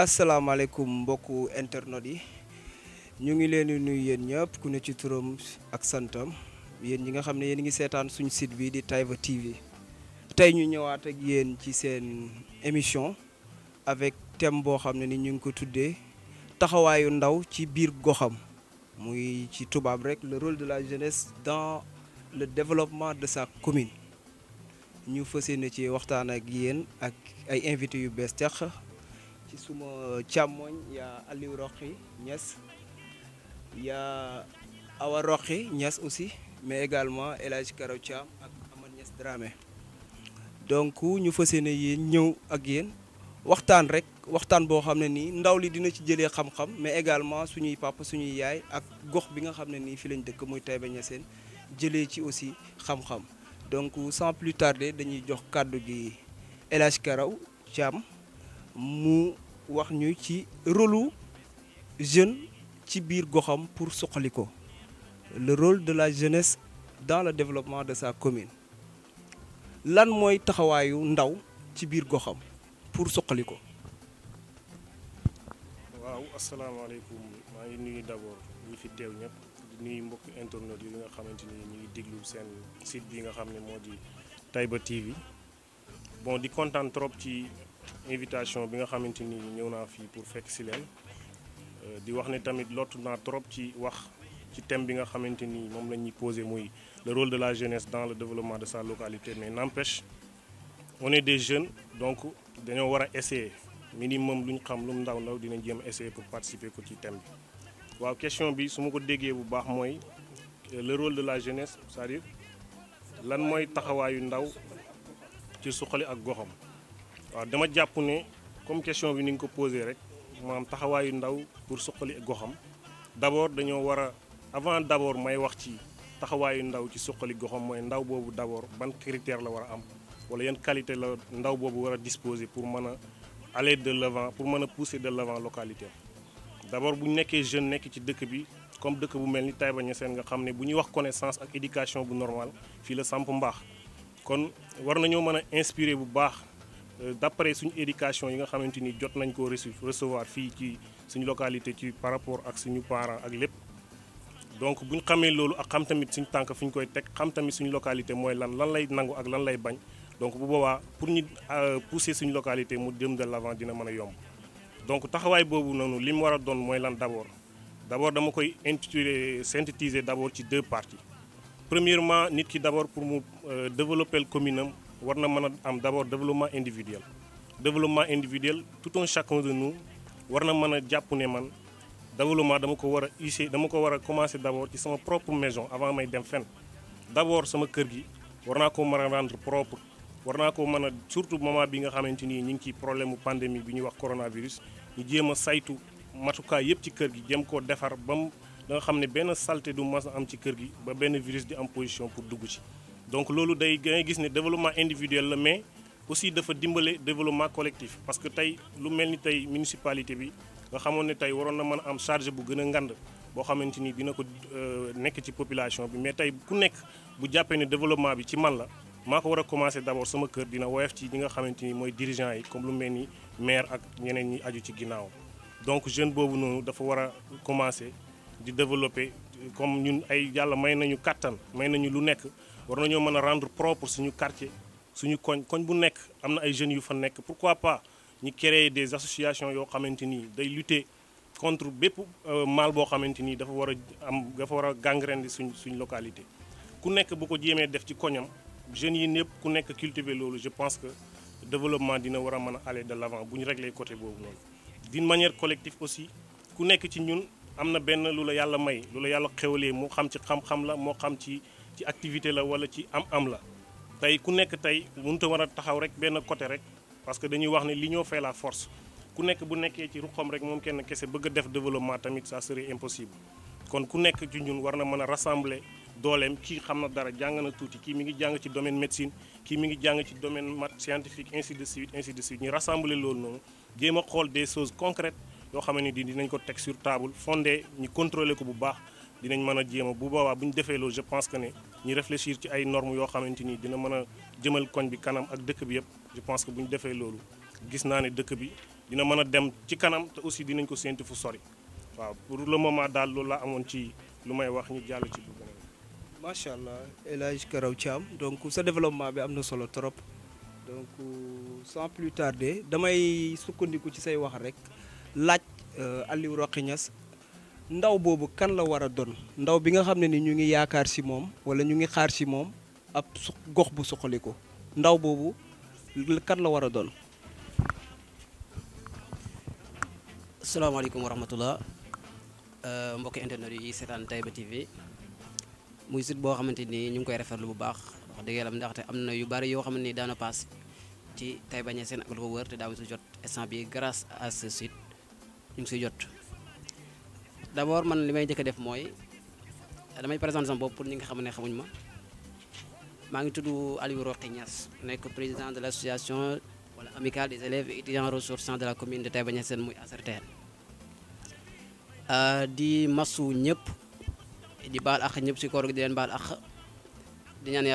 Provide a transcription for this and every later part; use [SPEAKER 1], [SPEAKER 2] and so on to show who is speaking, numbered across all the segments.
[SPEAKER 1] asalaamaaleykum mbokku internet yi ñu ngi leen di nuyu yéen ñëpp ku ne ci turam ak santam yéen ñi nga xam ne yéen ngi seetaan suñu site bi di Taiba TV tey ñu ñëwaat ak yéen ci seen émission avec thème boo xam ne ni ñu ngi ko tuddee taxawaayu ndaw ci biir goxam muy ci tubaab rek le rôle de la jeunesse dans le développement de sa commune ñu fas yéene ci waxtaan ak yéen ak ay invités yu bees teq ci suma càmmoñ yaa Aliou Roqi Niass yaa Awa Roqi Niass aussi mais également El Hadj Karaw Thiam ak Amad Niass Dramé donc ñu fas yéene yéen ñëw ak yéen waxtaan rek waxtaan boo xam ne nii ndaw li dina ci jëlee xam-xam mais également suñuy papa suñuy yaay ak gox bi nga xam ne nii fi lañ dëkk muy Taïba Niassène jëlee ci aussi xam-xam donc sans plus tarder dañuy jox kàddu gi El Hadj Karaw Thiam mu wax ñu ci rôlu jeune ci biir goxam pour suqali ko le rôle de la jeunesse dans le développement de sa commune lan mooy taxawaayu ndaw ci biir goxam pour suqali ko.
[SPEAKER 2] waaw asalaamaaleykum maa ngi nuyu d'abord ñi fi teew ñëpp di nuyu mbokk internet yi nga xamante ni ñu ngi déglu seen site bi nga xam ne moo di Taiba TV bon di kontaan trop ci invitation bi nga xamante ni ñëw naa fii pour fekk si leen di wax ne tamit lottu naa trop ci wax ci thème bi nga xamante ni moom la ñuy posé muy le rôle de la jeunesse dans le développement de sa localité mais n'empêche on est des jeunes donc dañoo war a essayer minimum lu ñu xam lu mu ndaw ndaw dinañ jéem a essayer pour participer ko ci thème bi. waaw question bi su ma ko déggee bu baax mooy le rôle de la jeunesse c'est-à-dire lan mooy taxawaayu ndaw ci suqali ak goxam. waaw dama jàpp ne comme question bi ni nga ko posé rek maanaam taxawaayu ndaw pour suqali goxam d'abord dañoo war a avant d'abord may wax ci taxawaayu ndaw ci suqali goxam mooy ndaw boobu d'abord ban critère la war a am wala yan qualité la ndaw boobu war a disposer pour mën a aller de l'avant pour mën a pousser de l'avant localité d'abord bu ñu nekkee jeune nekk ci dëkk bi comme dëkk bu mel ni Taïba Niassène nga xam ne bu ñuy wax connaissance ak éducation bu normal fii la samp mbaax kon war nañoo mën a inspirer bu baax d'après suñu éducation yi nga xamante ni jot nañ koo recevoir fii ci suñu localité ci par rapport ak suñu parents ak lépp donc bu ñu xamee loolu ak xam tamit suñu tànk fi ñu koy teg xam tamit suñu localité mooy lan lay nangu ak lan lay bañ donc bu boobaa pour ñu pousser suñu localité mu jëm de l'avant dina mën a yomb donc taxawaay boobu noonu li mu war a doon mooy lan d'abord dama koy intituler synthétiser d'abord ci deux parties premièrement nit ki d'abord pour mu développer commune am war na mën a am d'abord développement individuel tout un chacun de nous war na mën a jàpp ne man développement dama ko war a commencer d'abord ci sama propre maison avant may dem fenn d'abord sama kër gi war naa ko mën a rendre propre war naa ko mën a surtout moment bi nga xamante ni ñu ngi ci problème mu pandémie bi ñuy wax coronavirus ñu jéem a saytu matukaay yëpp ci kër gi jéem koo defar ba mu da nga xam ne benn saleté du mas a am ci kër gi ba benn virus di am position pour dugg ci donc loolu day ngay gis ne développement individuel la mais aussi dafa dimbale développement collectif parce que tey lu mel ni tey municipalité bi nga xamoon ne tey waroon na mën a am charge bu gën a ngand boo xamante ni dina ko nekk ci population bi mais tey ku nekk bu jàppee ne développement bi ci man la maa ko war a commencer d'abord sama kër dina woyof ci ñi nga xamante ni mooy dirigeants yi comme lu mel ni maire ak ñeneen ñi aju ci ginnaaw donc jeune boobu noonu dafa war a commencer di développer comme ñun ay yàlla may nañu kàttan may nañu lu nekk war nañoo mën a rendre propre suñu quartier suñu koñ bu nekk am na ay jeunes yu fa nekk pourquoi pas ñu créer des associations yoo xamante ni day lutter contre bépp mal boo xamante ni dafa war a gangrène suñ localité ku nekk bu ko jéemee def ci koñam jeunes yi ñëpp ku nekk cultiver loolu je pense que développement dina war a mën a aller de l'avant bu ñu régler côté boobu noonu d'une manière collective aussi ku nekk ci ñun am na benn lu la yàlla may lu la yàlla xewalee moo xam ci xam-xam la moo xam ci activité la wala ci am la tey ku nekk tey mënut a war a taxaw rek benn côté rek parce que dañuy wax ne l'union fait la force ku nekk bu nekkee ci ruqam rek moom kenn kese bëgg a def développement tamit ça serait impossible kon ku nekk ci ñun war na mën a rassembler dooleem kii xam na dara jàng na tuuti kii mi ngi jàng ci domaine médecine kii mi ngi jàng ci domaine maths scientifique ainsi de suite ñu rassembler loolu noonu jéem a xool des choses concrètes yoo xam ne dinañ ko teg sur table fondé ñu contrôler ko bu baax dinañ mën a jéem a bu boobaa bu ñu defee loolu je pense que ne ñu réfléchir ci ay normes yoo xamante ni dina mën a jëmal koñ bi kanam ak dëkk bi yëpp je pense que bu ñu defee loolu gis naa ne dëkk bi dina mën a dem ci kanam te aussi dinañ ko séntu fu sori waaw pour le moment daal loolu laa amoon ci lu may wax ñu jàll ci bu beneen.
[SPEAKER 1] macha allah El Hadj Karaw Thiam donc sa développement bi am na solo trop donc sans plus tarder damay sukkandiku ci say wax rek laaj Aliou Roqi Niass ndaw boobu kan la war a doon ndaw bi nga xam ne ni ñu ngi yaakaar si moom wala ñu ngi xaar si moom ab gox bu suqaliku ndaw boobu kan la war a doon.
[SPEAKER 3] asalaamaaleykum wa rahmatullah mbokki internet yi seetaan Taiba TV muy site boo xamante ni ñu ngi koy rafetlu bu baax wax dëgg yàlla ndaxte am na yu bari yoo xam ne ni daana paas ci Taiba Niassène ak lu ko wër te daaw si jot instant bi grâce à ce site ñu ngi siy jot. d'abord man li may njëkk a def mooy damay présenter sama bopp pour ñi nga xam ne xamuñ ma maa ngi tudd Aliou Roqi Niass nekk président de l'association wala amicale des élèves et étudiants ressortissants de la commune de Taiba Niassène muy ASRTN di masu ñëpp di baal ak ñëpp si koor gi di leen baal ak di ñaan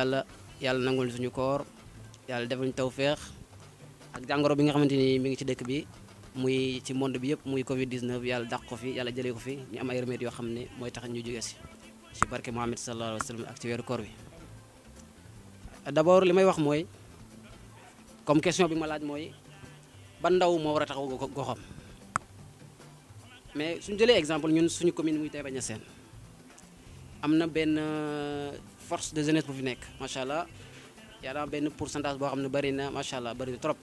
[SPEAKER 3] yàlla nangul suñu koor yàlla defal ñu tawféex ak jàngoro bi nga xamante ni mi ngi ci dëkk bi muy ci monde bi yëpp muy Covid 19 yàlla dàq ko fi yàlla jëlee ko fi ñu am ay remèdes yoo xam ne mooy tax ñu jóge si barke Muhammad sallallahu alayhi wa sallam ak ci weeru koor bi. d'abord li may wax mooy comme question bi ma laaj mooy ban ndaw moo war a taxaw goxam mais suñu jëlee exemple ñun suñu commune muy Taiba Niassène am na benn force de jeunesse bu fi nekk macha allah yàlla benn pourcentage boo xam ne bari na macha allah bari na trop.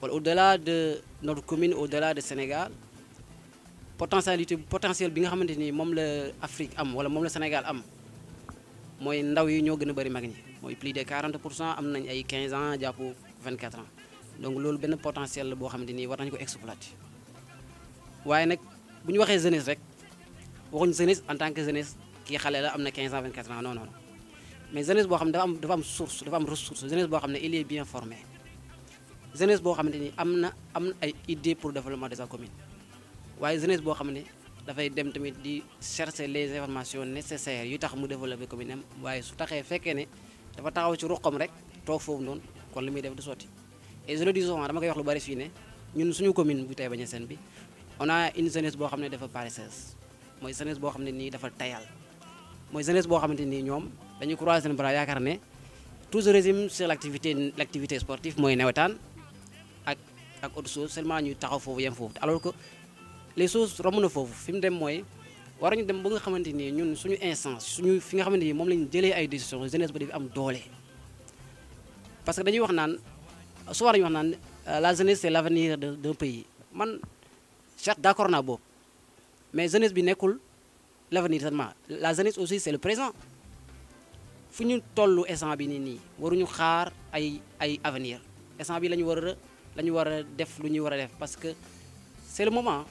[SPEAKER 3] Au delà de notre commune au delà de Sénégal potentiel bi nga xamante ni moom la Afrique am wala moom la Sénégal am mooy ndaw yi ñoo gën a bari mag ñi mooy plus de 40% am nañ ay 15 ans jàpp 24 ans donc loolu benn potentiel la boo xamante ni war nañu ko exploiter waaye nag bu ñu waxee jeunesse rek waxuñu jeunesse en tant que jeunesse kii xale la am na 15 ans 24 ans non non mais jeunesse boo xam ne dafa am source dafa am ressource jeunesse boo xam ne il est bien formé. jeunesse boo xamante ni am na ay idées pour développement de sa commune waaye jeunesse boo xam ne dafay dem tamit di chercher les informations nécessaires yu tax mu développer commune am waaye su taxee fekkee ne dafa taxaw ci ruqam rek toog foofu noonu kon li muy def du sotti et je le dis souvent dama koy wax lu bari fii ne ñun suñu commune bu Taiba Niassène bi on a une jeunesse boo xam ne dafa paresseuse mooy jeunesse boo xam ne nii dafa tayal mooy jeunesse boo xamante nii ñoom dañuy croiser seen bras yaakaar ne tout se résume sur l'activité sportive mooy nawetaan ak autre chose seulement ñuy taxaw foofu yem foofu alors que les choses romb na foofu fi mu dem mooy war ñu dem ba nga xamante ni ñun suñu instance suñu fi nga xamante ni moom lañu jëlee ay décisions jeunesse ba di am doole. parce que dañuy wax naan souvent dañuy wax naan la jeunesse c'est l'avenir d'un pays man certes d'accord naa boobu mais jeunesse bi nekkul l'avenir seulement la jeunesse aussi c'est le présent fu ñu tollu instant bi nii waruñu xaar ay avenir instant bi lañu war a def lu ñuy war a def parce que c'est le moment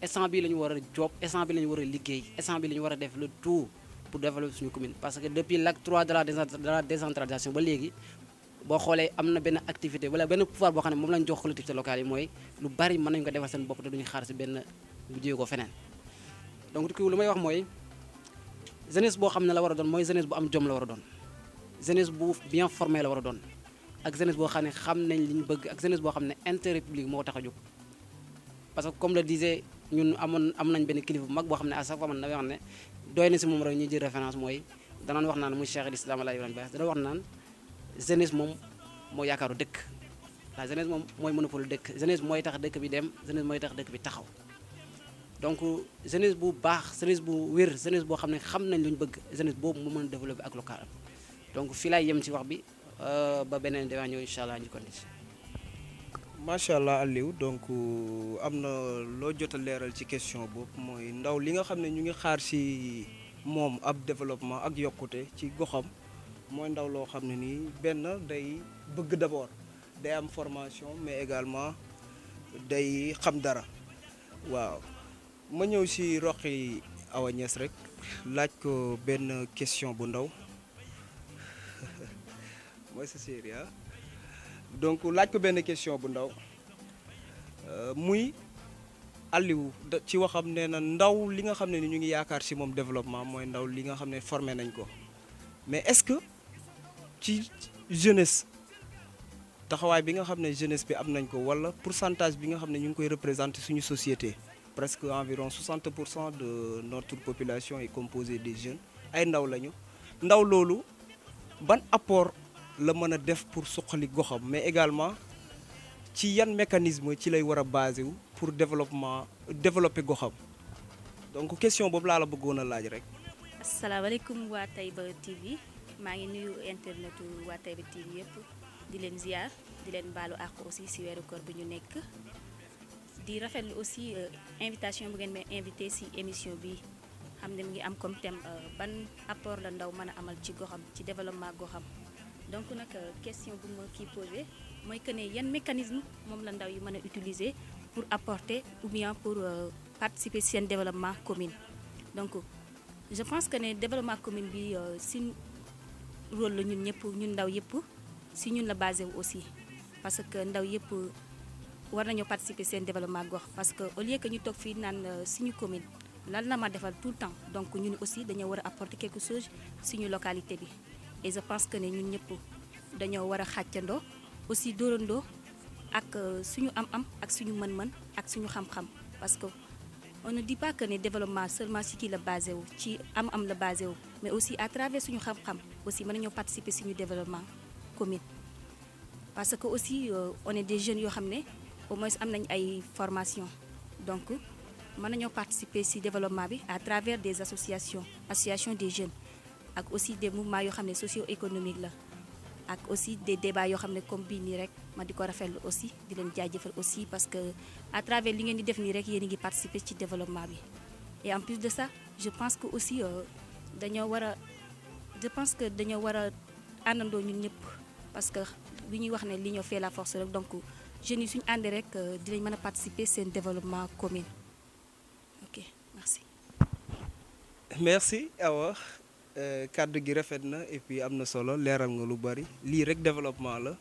[SPEAKER 3] instant bi la ñu war a job instant bi la ñu war a liggéey instant bi la ñu war a def le tout pour développer suñu commune parce que depuis l'acte 3 de la décentralisation ba léegi boo xoolee am na benn activité wala benn pouvoir boo xam ne moom lañ jox collectivités locales yi mooy lu bari mën nañu ko defal seen bopp te duñu xaar ci benn bu jéego feneen donc du coup lu may wax mooy jeunesse boo xam ne la war a doon mooy jeunesse bu am jom la war a doon jeunesse bu bien formée la war a doon ak jeunesse boo xam ne xam nañ li ñu bëgg ak jeunesse boo xam ne intérêt public moo tax a jóg parce que comme le disait ñun am nañ benn kilifa bu mag boo xam ne à chaque fois man damay wax ne doy na si moom rek ñuy jël référence mooy danaan wax naan muy Cheikh al Islam Alaaji Ibrahima Bass dana wax naan jeunesse moom moo yaakaaru dëkk la jeunesse moom mooy monopole dëkk jeunesse mooy tax dëkk bi dem jeunesse mooy tax dëkk bi taxaw donc jeunesse bu baax jeunesse bu wér jeunesse boo xam ne xam nañ lu ñu bëgg jeunesse boobu moo mën a développer ak local donc fii laay yem ci wax bi ba beneen déwén ñëw incha allah ñu continuer.
[SPEAKER 1] macha allah Aliou donc am na loo jot a leeral ci question boobu mooy ndaw li nga xam ne ñu ngi xaar ci moom ab développement ak yokkute ci goxam mooy ndaw loo xam ne nii benn day bëgg d'abord day am formation mais également day xam dara waaw ma ñëw ci Roqi Awa Niass rek laaj ko benn question bu ndaw mooy sa série donc laaj ko benn question bu ndaw muy Aliou ci waxam nee na ndaw li nga xam ne ni ñu ngi yaakaar ci moom développement mooy ndaw li nga xam ne formé nañ ko mais est-ce que ci jeunesse taxawaay bi nga xam ne jeunesse bi am nañ ko wala pourcentage bi nga xam ne ñu ngi koy représenter suñu société presque environ 60% de notre population est composée des jeunes ay ndaw lañu ndaw loolu ban apport la mën a def pour suqali goxam mais également ci yan mécanisme ci lay war a basé wu pour développer goxam donc question boobu laa la bëggoon a laaj rek.
[SPEAKER 4] asalaamaaleykum waa Taïba TV maa ngi nuyu internetu waa Taïba TV yëpp di leen ziar di leen baalu àq aussi ci weeru koor bi ñu nekk di rafetlu aussi invitation bu ngeen may invité ci émission bi xam ne mu ngi am comme thème ban apport la ndaw mën a amal ci goxam ci développement goxam donc nag question bu ma kii posé mooy que ne yan mécanisme moom la ndaw yi mën a utiliser pour apporter ou bien pour participer ci seen développement commune donc je pense que ne développement commune bi si rôle la ñun ñëpp ñun ndaw yëpp si ñun la basé wu aussi parce que ndaw yëpp war nañoo participer seen développement gox parce que au lieu que ñu toog fii naan suñu commune lan la ma defal tout le temps donc ñun aussi dañoo war a apporter quelque chose suñu localité bi et je pense que ne ñun ñëpp dañoo war a xàccandoo aussi dóorandoo ak suñu am-am ak suñu mën-mën ak suñu xam-xam parce que on ne dit pas que ne développement seulement si kii la basé wu ci am-am la basé wu mais aussi à travers suñu xam-xam aussi mën nañoo participer suñu développement commune parce que aussi on est des jeunes yoo xam ne au moins am nañ ay formation donc mën nañoo participer si développement bi à travers des associations des jeunes ak aussi des mouvements yoo xam ne socio-économique la ak aussi des débats yoo xam ne comme bii nii rek ma di ko rafetlu aussi di leen jaajëfal aussi parce que à travers li ngeen di def nii rek yéen a ngi participer ci développement bi et en plus de ça je pense que aussi dañoo war a àndandoo ñun ñëpp parce que li ñuy wax ne l'union fait la force rek donc jeunes yi suñu àndee rek dinañ mën a participer seen développement commune ok merci.
[SPEAKER 1] merci Awa kàddu gi rafet na et puis am na solo leeral nga lu bari lii rek développement la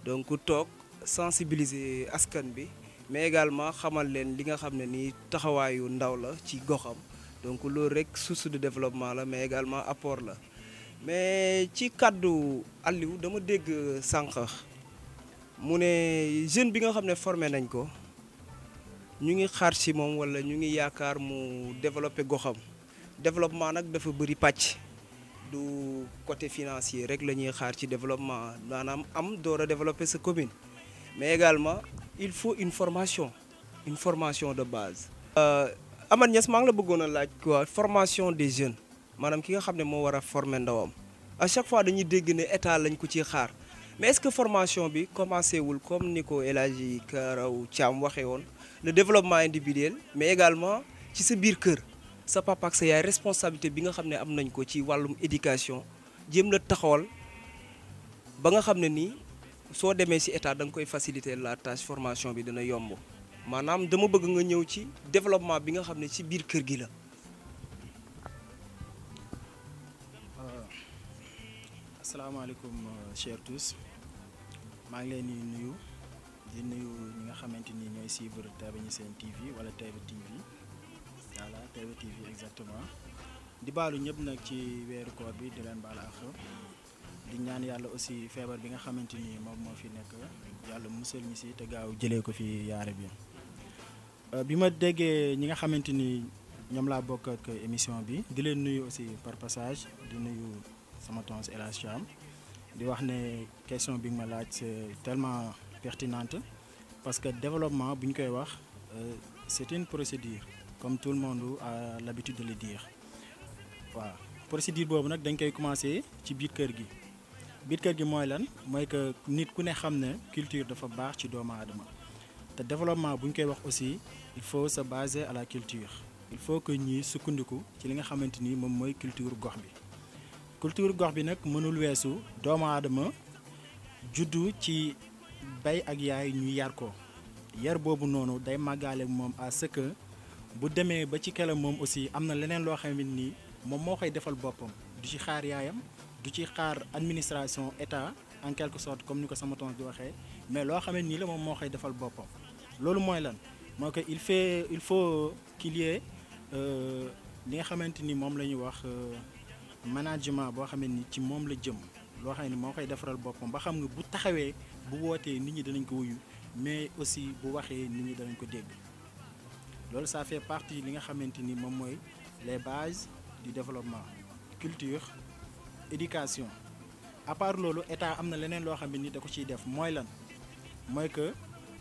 [SPEAKER 1] donc toog sensibiliser askan bi mais également xamal leen li nga xam ne nii taxawaayu ndaw la ci goxam donc loolu rek source de développement la mais également apport la mais ci kàddu Aliou dama dégg sànq mu ne jeune bi nga xam ne formé nañ ko ñu ngi xaar ci moom walla ñu ngi yaakaar mu développer goxam développement nag dafa bëri pàcc du côté financier rek la ñuy xaar ci développement maanaam am door a développer sa commune mais également il faut une formation de base. Amath Niass maa ngi la bëggoon a laaj quoi formation des jeunes maanaam ki nga xam ne moo war a former ndawam à chaque fois dañuy dégg ne état lañ ko ciy xaar mais est-ce que formation bi commencé wul comme ni ko El Hadji Karaw Thiam waxee woon le développement individuel mais également ci sa biir kër. sa papa ak sa yaay responsabilité bi nga xam ne am nañ ko ci wàllum éducation jéem la taxawal ba nga xam ne nii soo demee ci état da nga koy faciliter la tâche formation bi dina yomb maanaam dama bëgg nga ñëw ci développement bi nga xam ne ci biir kër gi la.
[SPEAKER 5] asalaamaaleykum chers tous maa ngi leen di nuyu ñi nga xamante ni ñooy suivre Taïba Niassène TV wala Taïba TV. voilà Taïba TV exactement di baalu ñëpp nag ci weeru koor bi di leen baal ak di ñaan yàlla aussi feebar bi nga xamante ni moom moo fi nekk yàlla musal ñi si te gaaw jëlee ko fi yaare bi bi ma déggee ñi nga xamante ni ñoom laa bokk ak émission bi di leen nuyu aussi par passage di nuyu sama tonton El Hadji Thiam di wax ne question bi nga ma laaj c'est tellement pertinente parce que développement bu ñu koy wax c'est une procédure comme tout le monde a l'habitude de le dire waaw procédure boobu nag dañ koy commencer ci biir kër gi mooy lan mooy que nit ku ne xam ne culture dafa baax ci doomu aadama te développement bu ñu koy wax aussi il faut se baser à la culture il faut que ñuy sukkandiku ci li nga xamante ni moom mooy culture gox bi nag mënul weesu doomu aadama juddu ci bay ak yaay ñu yar ko yar boobu noonu day màggaale moom à ce que bu demee ba ci kelam moom aussi am na leneen loo xam ne nii moom moo koy defal boppam du ci xaar yaayam du ci xaar administration état en quelque sorte comme ni ko sama tonton di waxee mais loo xam ne nii la moom moo koy defal boppam loolu mooy lan moo ko il faut qu'il y ait li nga xamante ni moom la ñuy wax management boo xam ne ni ci moom la jëm loo xam ne moo koy defaral boppam ba xam nga bu taxawee bu wootee nit ñi danañ ko wuyu mais aussi bu waxee nit ñi danañ ko dégg loolu ça fait partie li nga xamante ni moom mooy les bases du développement culture éducation à part loolu état am na leneen loo xam ne ni da ko ciy def mooy lan mooy que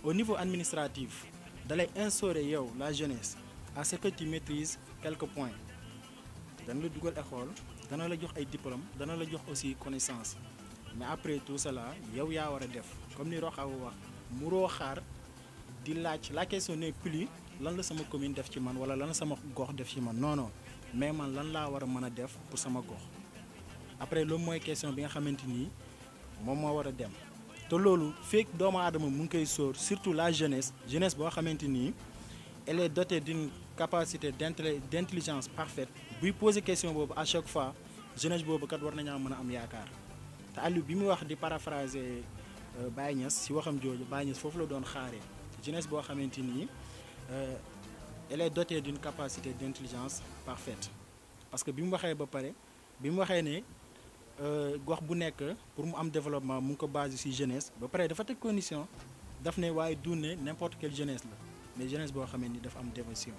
[SPEAKER 5] au niveau administratif da lay instaurer yow la jeunesse à ce que tu maîtrises quelques points dana la dugal école dana la jox ay diplôme dana la jox aussi connaissance mais après tout cela yow yaa war a def comme ni Roxaw wax muroo xaar di laaj la question n'est plus lan la sama commune def ci man wala lan la sama gox def ci man non non mais man lan laa war a mën a def pour sama gox après loolu mooy question bi nga xamante ni moom moo war a dem te loolu fekk doomu aadama mu ngi koy sóor surtout la jeunesse boo xamante ni elle est dotée d'une capacité d'intelligence parfaite buy poser question boobu à chaque fois jeunesse boobu kat war nañaa mën a am yaakaar te Aliou bi mu wax di paraphraser Baye Niass si waxam jooju Baye Niass foofu la doon xaaree jeunesse boo xamante ni elle est dotée d'une capacité d'intelligence parfaite parce que bi mu waxee ba pare bi mu waxee ne gox bu nekk pour mu am développement mu ngi ko basé ci jeunesse ba pare dafa teg condition daf ne waaye du ne n'importe quelle jeunesse la mais jeunesse boo xamee ni dafa am dévotion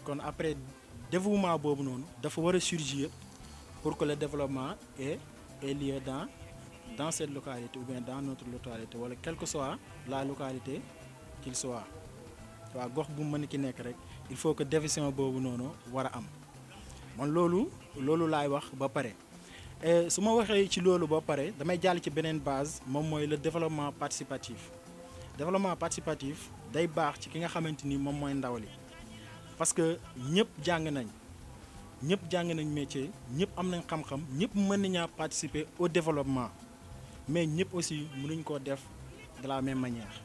[SPEAKER 5] kon après dévouement boobu noonu dafa war a surgir pour que le développement ait lieu dans cette localité ou bien dans notre localité wala quelle que soit la localité qu'il soit waaw gox bu mën ki nekk rek il faut que dévision boobu noonu war a am man loolu laay wax ba pare su ma waxee ci loolu ba pare damay jàll ci beneen base moom mooy le développement participatif day baax ci ki nga xamante ni moom mooy ndaw li parce que ñëpp jàng nañ métier ñëpp am nañ xam-xam ñëpp mën nañaa participer au développement mais ñëpp aussi mënuñ koo def de la même manière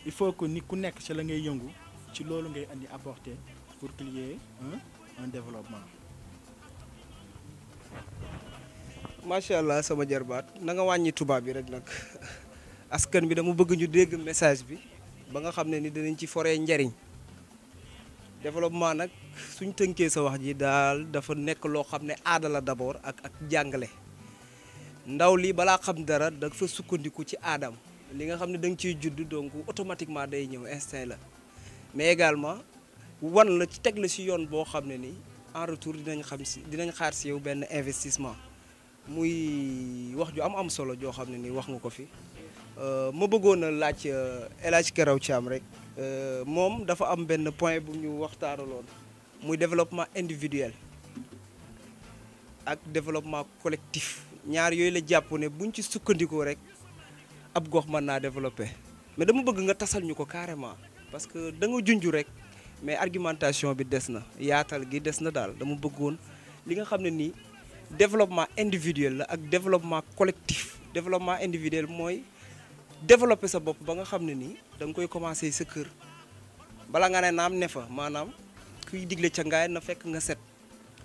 [SPEAKER 5] il faut que nit ku nekk ci la ngay yëngu ci loolu ngay andi apporter pour qu'il y ait un développement.
[SPEAKER 1] macha allah sama jarbaat na nga wàññi tubaab bi rek nag askan bi dama bëgg ñu dégg message bi ba nga xam ne ni dinañ ci foree njariñ développement nag suñ tënkee sa wax ji daal dafa nekk loo xam ne aada la d'abord ak jàngale ndaw li balaa xam dara dafa sukkandiku ci aadam li nga xam ne da nga ciy judd donc automatiquement day ñëw instinct la mais également wan la ci teg la ci yoon boo xam ne ni en retour dinañ xaar ci yow benn investissement muy wax ju am solo joo xam ne ni wax nga ko fi ma bëggoon a laaj El Hadj Karaw Thiam rek moom dafa am benn point bu ñu waxtaanaloon muy développement individuel ak développement collectif ñaar yooyu la jàpp ne buñ ci sukkandikoo rek ab gox mën naa développer mais dama bëgg nga tasal ñu ko carrément parce que da nga junj rek mais argumentation bi des na yaatal gi des na daal dama bëggoon li nga xam ne nii développement individuel la ak développement collectif développement individuel mooy développer sa bopp ba nga xam ne nii da nga koy commencer sa kër bala nga ne naam ne fa maanaam kuy digle ca ngaay na fekk nga set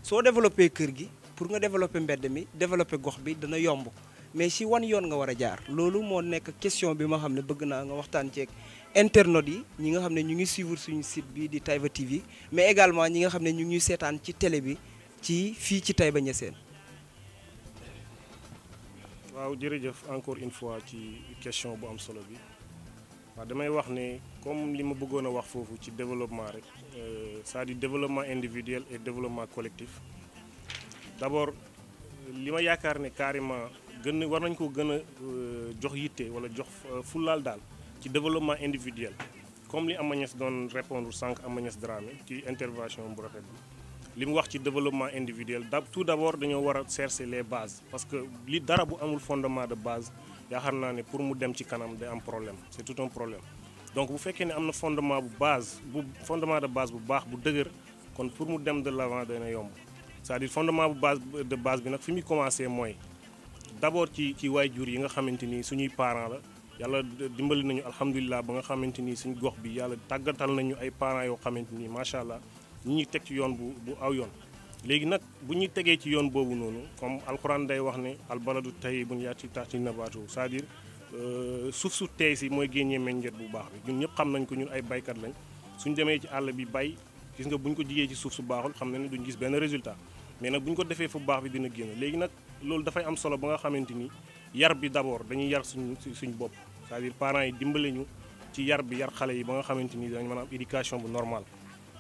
[SPEAKER 1] soo développer kër gi pour nga développer mbedd mi développer gox bi dana yomb mais si wan yoon nga war a jaar loolu moo nekk question bi ma xam ne bëgg naa nga waxtaan ceeg internautes yi ñi nga xam ne ñu ngi suivre suñu site bi di Taïba TV mais également ñi nga xam ne ñu ngi seetaan ci télé bi ci fii ci Taïba Niassène.
[SPEAKER 2] waaw jërëjëf encore une fois ci question bu am solo bi waaw damay wax ne comme li ma bëggoon a wax foofu ci développement rek c'est-à-dire développement individuel et développement collectif d'abord li ma yaakaar ne carrément war nañ ko gën a jox yitte wala jox fulaal daal ci développement individuel comme li Ama Niass doon répondre sànq Ama Niass Dramé ci intervention bu rafet bi li mu wax ci développement individuel tout d'abord dañoo war a chercher les bases parce que li dara bu amul fondement de base yaakaar naa ne pour mu dem ci kanam day am problème c'est tout un problème donc bu fekkee ne am na fondement fondement de base bu baax bu dëgër kon pour mu dem de l'avant dana yomb c'est-à-dire fondement de base bi nag fi muy commencer mooy d'abord ci waajur yi nga xamante ni suñuy parents la yàlla dimbali nañu alhamdulilah ba nga xamante ni suñu gox bi yàlla tàggatal nañu ay parents yoo xamante ni macha allah ñi ñuy teg ci yoon bu aw yoon. léegi nag bu ñuy tegee ci yoon boobu noonu comme alxuraan day wax ne albaladu tayyibun ya'ti tahtihi nabaatu c'est-à-dire suuf su teey si mooy génnee meññeet bu baax bi ñun ñëpp xam nañ ko ñun ay baykat lañ suñ demee ci àll bi bay gis nga bu ñu ko jigee ci suuf su baaxul xam na ne duñ gis benn résultat mais nag bu ñu ko defee fu baax bi dina génn léegi nag loolu dafay am solo ba nga xamante ni yar bi d'abord dañuy yar suñ bopp c'est-à-dire parents yi dimbale ñu ci yar bi yar xale yi ba nga xamante ni dañ mën a am éducation bu normale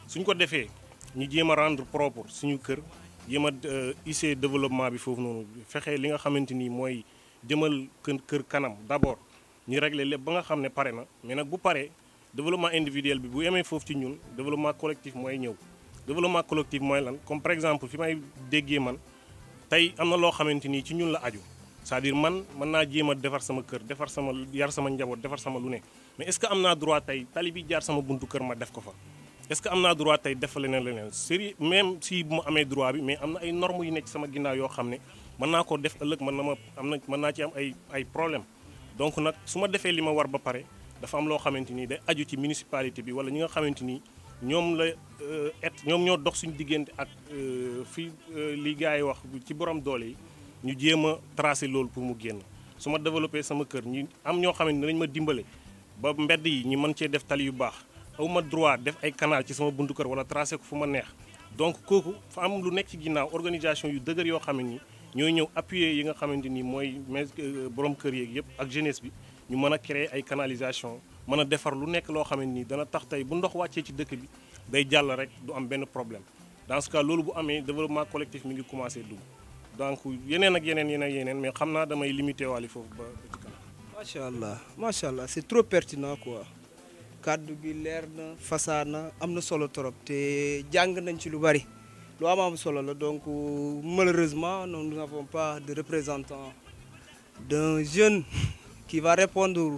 [SPEAKER 2] suñ ko defee ñu jéem a rendre propre suñu kër jéem a hisser développement bi foofu noonu fexe li nga xamante ni mooy jëmal kër kanam d'abord ñu régler lépp ba nga xam ne pare na mais nag bu paree développement individuel bi bu yemee foofu ci ñun développement collectif mooy ñëw développement collectif mooy lan comme par exemple fi may déggee man tey am na loo xamante ni ci ñun la aju c'est-à-dire man mën naa jéem a defar sama kër defar sama yar sama njaboot defar sama lu ne mais est-ce que am naa droit tey tali bi jaar sama buntu kër ma def ko fa est-ce que am naa droit tey def fa leneen sérieux même si bu ma amee droit bi mais am na ay normes yu nekk sama ginnaaw yoo xam ne mën naa ko def ëllëg mën naa ci am ay problème donc nag su ma defee li ma war ba pare dafa am loo xamante ni day aju ci municipalité bi wala ñi nga xamante ni ñoom ñoom ñoo dox suñu diggante ak fi li gars yi wax ci borom doole yi ñu jéem a tracer loolu pour mu génn su ma développé sama kër ñu am ñoo xamante ne dañu ma dimbale ba mbedd yi ñu mën cee def tali yu baax awma droit def ay canal ci sama buntu kër wala tracer ko fu ma neex donc kooku fa am lu nekk ci ginnaaw organisation yu dëgër yoo xam ne ni ñooy ñëw appuyer yi nga xamante ni mooy borom kër yeeg yëpp ak jeunesse bi ñu mën a créer ay canalisation mën a defar lu nekk loo xamante ni dana tax tey bu ndox wàccee ci dëkk bi day jàll rek du am benn problème dans ce cas loolu bu amee développement collectif mi ngi commencé dugg donc yeneen ak yeneen mais xam naa damay limité waali foofu ba ci kanam.
[SPEAKER 1] macha allah c'est trop pertinent quoi kàddu gi leer na fasaana am na solo trop te jàng nañ ci lu bari lu am solo la donc malheureusement nous n'avons pas de représentant d'un jeune qui va répondre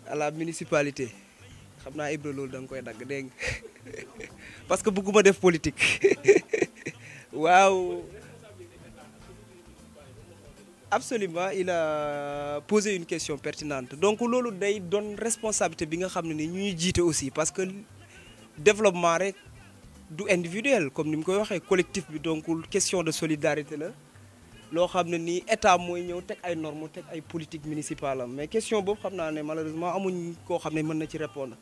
[SPEAKER 1] à la municipalité xam naa Ibra loolu da nga koy dagg dégg nga parce que bëgguma def politique waaw absolument il a posé une question pertinente donc loolu day doon responsabilité bi nga xam ne ni ñu ñuy jiite aussi parce que développement rek du individuel comme ni mu koy waxee collectif bi donc question de solidarité la loo xam ne nii état mooy ñëw teg ay normes teg ay politique municipale am mais question boobu xam naa ne malheureusement amuñ koo xam ne mën na ci répondre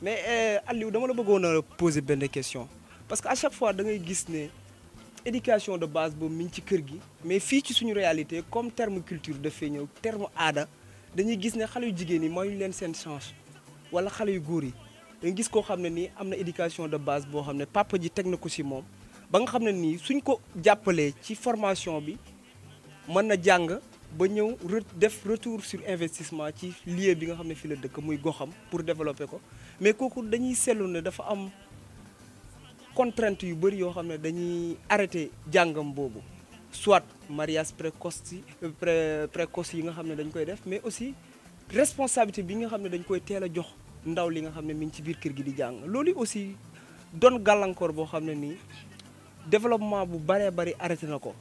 [SPEAKER 1] mais Aliou dama la bëggoon a poser benn question parce que à chaque fois da ngay gis ne éducation de base boobu mi ngi ci kër gi mais fii ci suñu réalité comme terme culture dafay ñëw terme aada dañuy gis ne xale yu jigéen yi mayuñ leen seen chance wala xale yu góor yi da nga gis koo xam ne nii am na éducation de base boo xam ne papa ji teg na ko si moom ba nga xam ne nii suñ ko jàppalee ci formation bi mën na jàng ba ñëw def retour sur investissement ci lieu bi nga xam ne fi la dëkk muy goxam pour développer ko mais kooku dañuy seetlu ne dafa am contrainte yu bëri yoo xam ne dañuy arrêté jàngam boobu soit mariage précoce yi nga xam ne dañ koy def mais aussi responsabilité bi nga xam ne dañ koy teel a jox ndaw li nga xam ne mi ngi ci biir kër gi di jàng loolu aussi doon gàllankoor boo xam ne nii développement bu bëree bëri arrêté na ko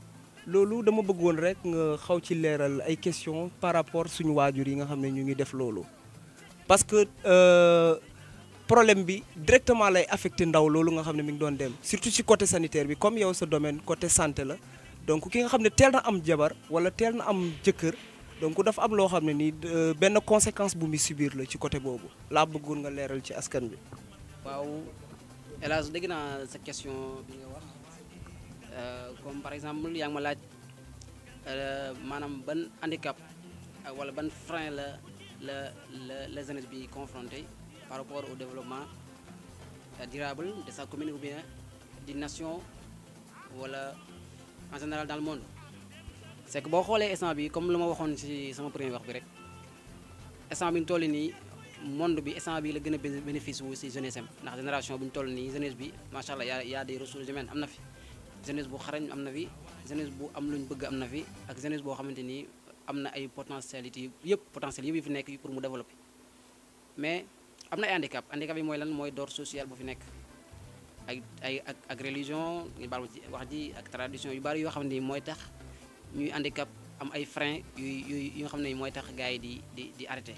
[SPEAKER 1] loolu dama bëggoon rek nga xaw ci leeral ay questions par rapport suñu waajur yi nga xam ne ñu ngi def loolu parce que problème bi directement lay affecté ndaw loolu nga xam ne mi ngi doon dem surtout ci côté sanitaire bi comme yow sa domaine côté santé la donc ki nga xam ne teel na am jabar wala teel na am jëkkër donc dafa am loo xam ne nii benn conséquence bu muy subir la ci côté boobu laa bëggoon nga leeral ci askan bi.
[SPEAKER 3] waaw El Hadj dégg naa sa question bi nga wax comme par exemple yaa ngi ma laaj maanaam ban handicap wala ban frein la jeunesse bi confronté par rapport au développement durable de sa commune ou bien d'une nation wala en général dans le monde. c'est que boo xoolee instant bi comme lu ma waxoon ci sama premier wax bi rek instant bi ñu toll nii monde bi instant bi la gën a bénéfice wu ci jeunesse am ndax génération bi ñu toll nii jeunesse bi macha allah y a des ressources humaines am na fi jeunesse bu xarañ am na fi jeunesse bu am luñ bëgg am na fi ak jeunesse boo xamante ni am na ay potentialité yëpp potentiel yëpp yi fi nekk pour mu développer mais am na ay handicap yi mooy lan mooy d'ordre social bu fi nekk ak religion ñu baal ci wax ji ak tradition yu bari yoo xam ne mooy tax ñuy handicap am ay freins yu nga xam ne mooy tax gars yi di arrêté